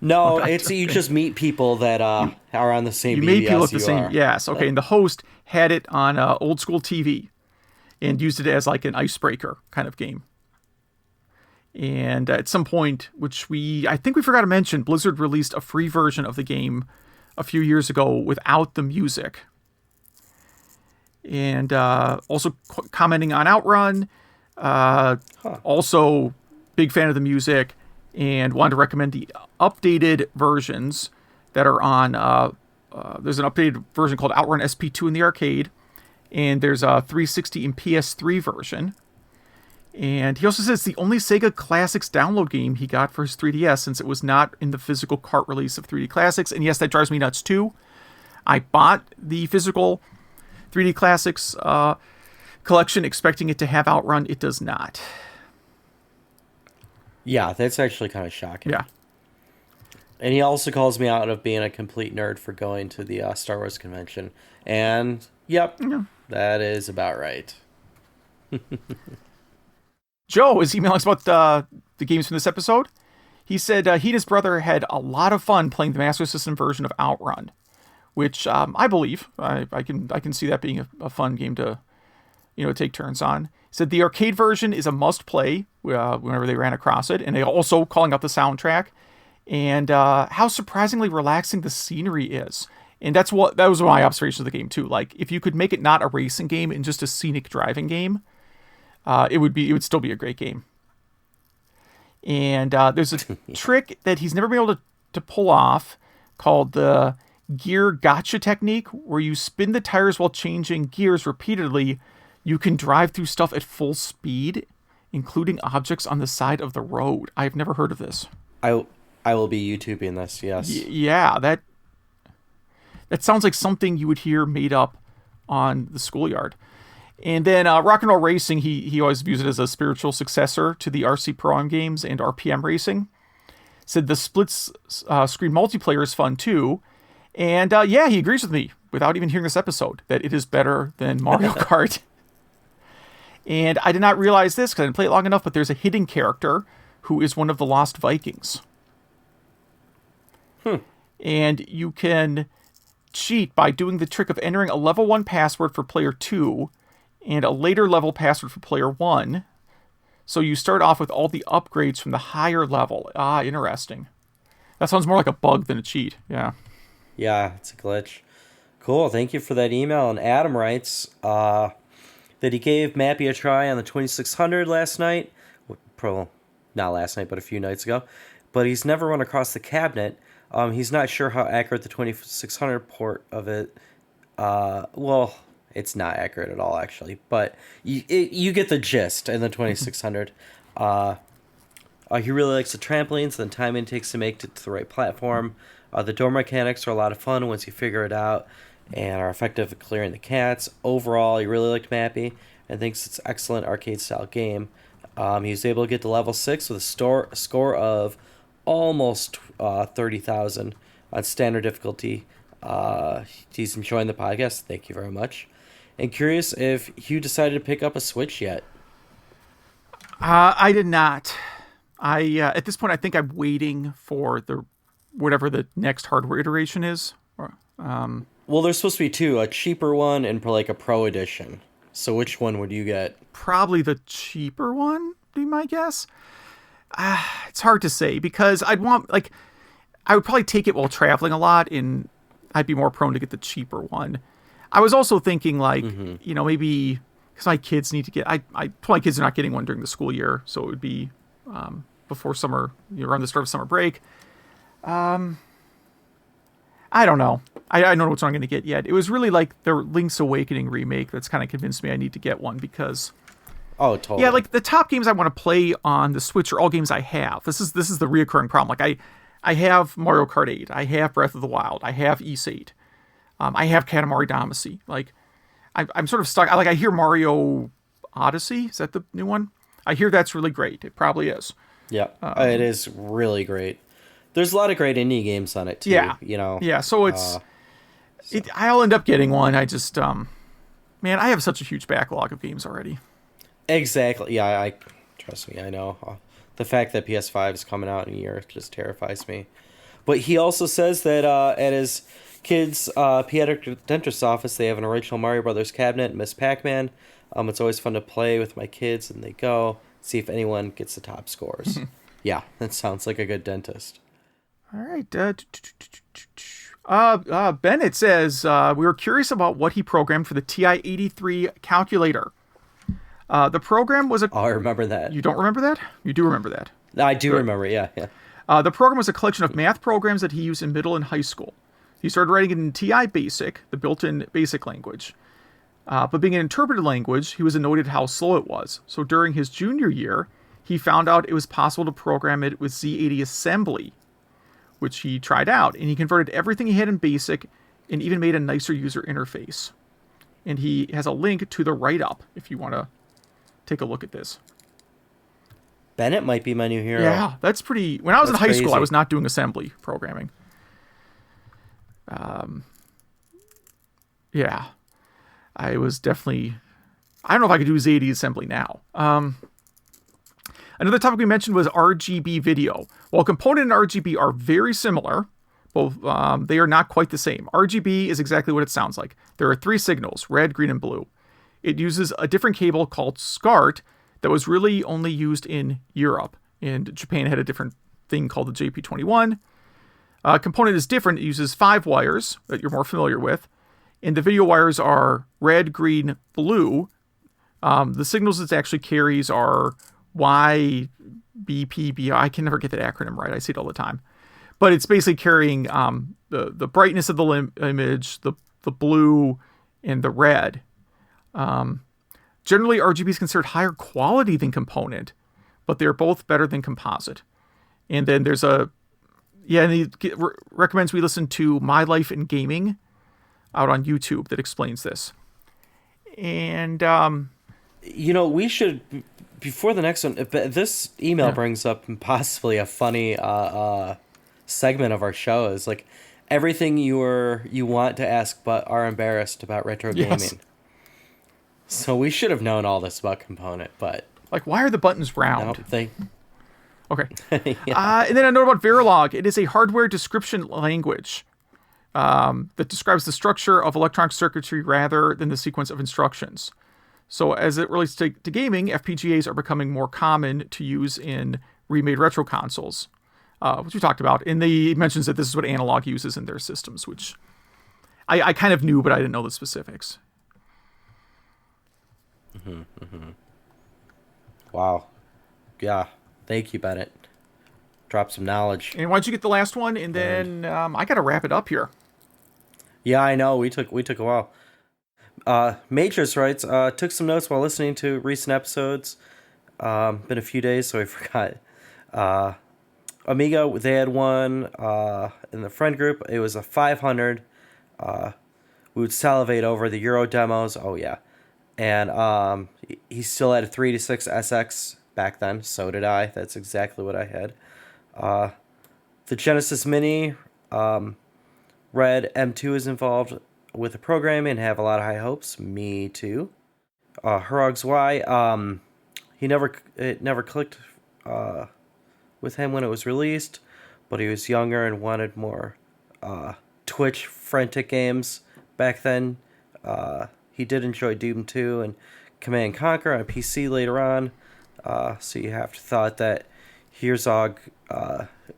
No, it's you just meet people that are on the same. You BBS meet people at the same. are. Yes, okay. And the host had it on old school TV, and used it as like an icebreaker kind of game. And at some point, which I think we forgot to mention, Blizzard released a free version of the game a few years ago without the music. And also commenting on Outrun, also big fan of the music. And wanted to recommend the updated versions that are on. There's an updated version called Outrun SP2 in the arcade, and there's a 360 and PS3 version. And he also says it's the only SEGA Classics download game he got for his 3DS, since it was not in the physical cart release of 3D Classics. And yes, that drives me nuts too. I bought the physical 3D Classics collection expecting it to have Outrun. It does not. Yeah, that's actually kind of shocking. Yeah. And he also calls me out of being a complete nerd for going to the Star Wars convention. And, yep, that is about right. Joe is emailing us about the games from this episode. He said he and his brother had a lot of fun playing the Master System version of Outrun, which I believe. I can see that being a fun game to take turns on. He said the arcade version is a must-play whenever they ran across it, and they also calling out the soundtrack, and how surprisingly relaxing the scenery is. And that was my observation of the game too. Like, if you could make it not a racing game and just a scenic driving game, it would still be a great game. And there's a trick that he's never been able to pull off called the gear gotcha technique, where you spin the tires while changing gears repeatedly. You can drive through stuff at full speed, including objects on the side of the road. I've never heard of this. I will be YouTubing this, yes. Yeah, that sounds like something you would hear made up on the schoolyard. And then Rock and Roll Racing, he always views it as a spiritual successor to the RC Pro-Am games and RPM Racing. Said the split screen multiplayer is fun too. And yeah, he agrees with me, without even hearing this episode, that it is better than Mario Kart. And I did not realize this because I didn't play it long enough, but there's a hidden character who is one of the Lost Vikings. And you can cheat by doing the trick of entering a level 1 password for player 2 and a later level password for player 1. So you start off with all the upgrades from the higher level. Ah, interesting. That sounds more like a bug than a cheat. Yeah. Yeah, it's a glitch. Cool, thank you for that email. And Adam writes that he gave Mappy a try on the 2600 last night. Not last night, but a few nights ago. But he's never run across the cabinet. He's not sure how accurate the 2600 port of it... well, it's not accurate at all, actually. But you get the gist in the 2600. He really likes the trampolines and the time it takes to make it to the right platform. The door mechanics are a lot of fun once you figure it out and are effective at clearing the cats. Overall, he really liked Mappy and thinks it's an excellent arcade-style game. He was able to get to level 6 with a score of almost 30,000 on standard difficulty. He's enjoying the podcast. Thank you very much. And curious if Hugh decided to pick up a Switch yet. I did not. At this point, I think I'm waiting for whatever the next hardware iteration is. Well, there's supposed to be two, a cheaper one and like a Pro Edition. So which one would you get? Probably the cheaper one, be my guess. It's hard to say because I would probably take it while traveling a lot, and I'd be more prone to get the cheaper one. I was also thinking maybe because my kids need to get, I told my kids are not getting one during the school year, so it would be before summer, around the start of summer break. I don't know. I don't know what I'm going to get yet. It was really like the Link's Awakening remake that's kind of convinced me I need to get one because... Oh, totally. Yeah, like the top games I want to play on the Switch are all games I have. This is the reoccurring problem. Like I have Mario Kart 8. I have Breath of the Wild. I have Ys 8. I have Katamari Damacy. Like I'm sort of stuck. I hear Mario Odyssey. Is that the new one? I hear that's really great. It probably is. Yeah, it is really great. There's a lot of great indie games on it too. Yeah, Yeah, so I'll end up getting one. I just man, I have such a huge backlog of games already. Exactly. Yeah, I trust me. I know the fact that PS5 is coming out in a year just terrifies me. But he also says that at his kids' pediatric dentist's office, they have an original Mario Brothers cabinet, Miss Pac-Man. It's always fun to play with my kids, and they go see if anyone gets the top scores. Yeah, that sounds like a good dentist. All right. Bennett says, we were curious about what he programmed for the TI-83 calculator. The program was I remember that. You don't remember that? You do remember that? I do remember, yeah. The program was a collection of math programs that he used in middle and high school. He started writing it in TI Basic, the built-in basic language. But being an interpreted language, he was annoyed at how slow it was. So during his junior year, he found out it was possible to program it with Z80 assembly, which he tried out. And he converted everything he had in BASIC and even made a nicer user interface. And he has a link to the write-up if you want to take a look at this. Bennett might be my new hero. Yeah, that's pretty... When I was in high school, I was not doing assembly programming. Yeah. I was definitely... I don't know if I could do Z80 assembly now. Another topic we mentioned was RGB video. While component and RGB are very similar, both they are not quite the same. RGB is exactly what it sounds like. There are 3 signals, red, green, and blue. It uses a different cable called SCART that was really only used in Europe. And Japan had a different thing called the JP21. Component is different. It uses 5 wires that you're more familiar with. And the video wires are red, green, blue. The signals it actually carries are Y, B, P, B. I can never get that acronym right. I see it all the time. But it's basically carrying the brightness of the image, the blue, and the red. Generally, RGB is considered higher quality than component, but they're both better than composite. And then there's and he recommends we listen to My Life in Gaming out on YouTube that explains this. And we should, before the next one, if this email brings up possibly a funny segment of our show, is like everything you want to ask but are embarrassed about retro gaming. So we should have known all this about Component, but like, why are the buttons round? Okay. And then a note about Verilog. It is a hardware description language that describes the structure of electronic circuitry rather than the sequence of instructions. So as it relates to gaming, FPGAs are becoming more common to use in remade retro consoles, which we talked about. And he mentions that this is what Analog uses in their systems, which I kind of knew, but I didn't know the specifics. Wow. Yeah. Thank you, Bennett. Drop some knowledge. And why don't you get the last one, and then I got to wrap it up here. Yeah, I know. We took a while. Matrix writes, took some notes while listening to recent episodes. Been a few days, so I forgot. Amiga, they had one in the friend group. It was a 500. We would salivate over the Euro demos. Oh, yeah. And he still had a 386 SX back then. So did I. That's exactly what I had. The Genesis Mini, Red M2 is involved with the programming and have a lot of high hopes. Me too. Hurog's Y, it never clicked with him when it was released, but he was younger and wanted more Twitch frantic games back then. He did enjoy Doom 2 and Command & Conquer on PC later on, so you have to thought that Herzog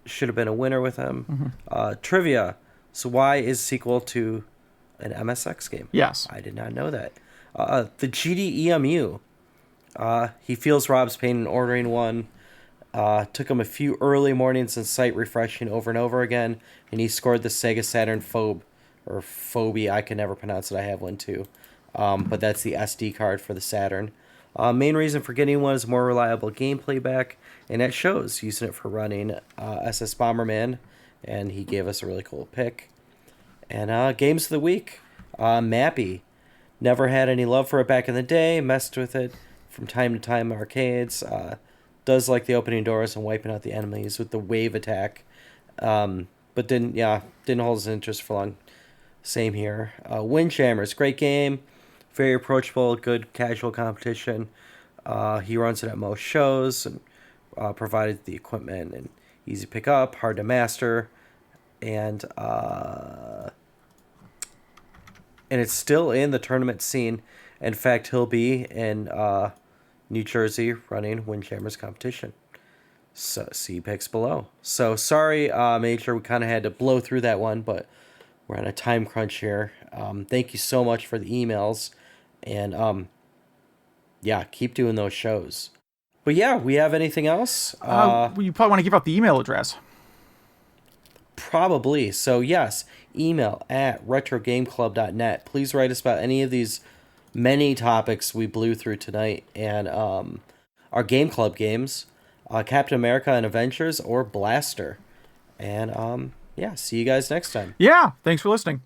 should have been a winner with him. Trivia, so Y is sequel to an MSX game? Yes. I did not know that. The GDEMU, he feels Rob's pain in ordering one. Took him a few early mornings and site refreshing over and over again, and he scored the Sega Saturn Phobie. I can never pronounce it. I have one too. But that's the SD card for the Saturn. Main reason for getting one is more reliable gameplay back, and that shows, using it for running SS Bomberman, and he gave us a really cool pick. And games of the week, Mappy. Never had any love for it back in the day, messed with it from time to time in arcades. Does like the opening doors and wiping out the enemies with the wave attack. But didn't hold his interest for long. Same here. Windjammers, great game. Very approachable, good casual competition. He runs it at most shows and provided the equipment and easy to pick up, hard to master. And it's still in the tournament scene. In fact, he'll be in New Jersey running Windjammers competition. So see picks below. So sorry, Major, we kind of had to blow through that one, but we're on a time crunch here. Thank you so much for the emails, and keep doing those shows. But yeah, we have anything else? You probably want to give out the email address. Probably. So yes, email at retrogameclub.net. Please write us about any of these many topics we blew through tonight, and our Game Club games, Captain America and Avengers, or Blaster. And see you guys next time. Yeah, thanks for listening.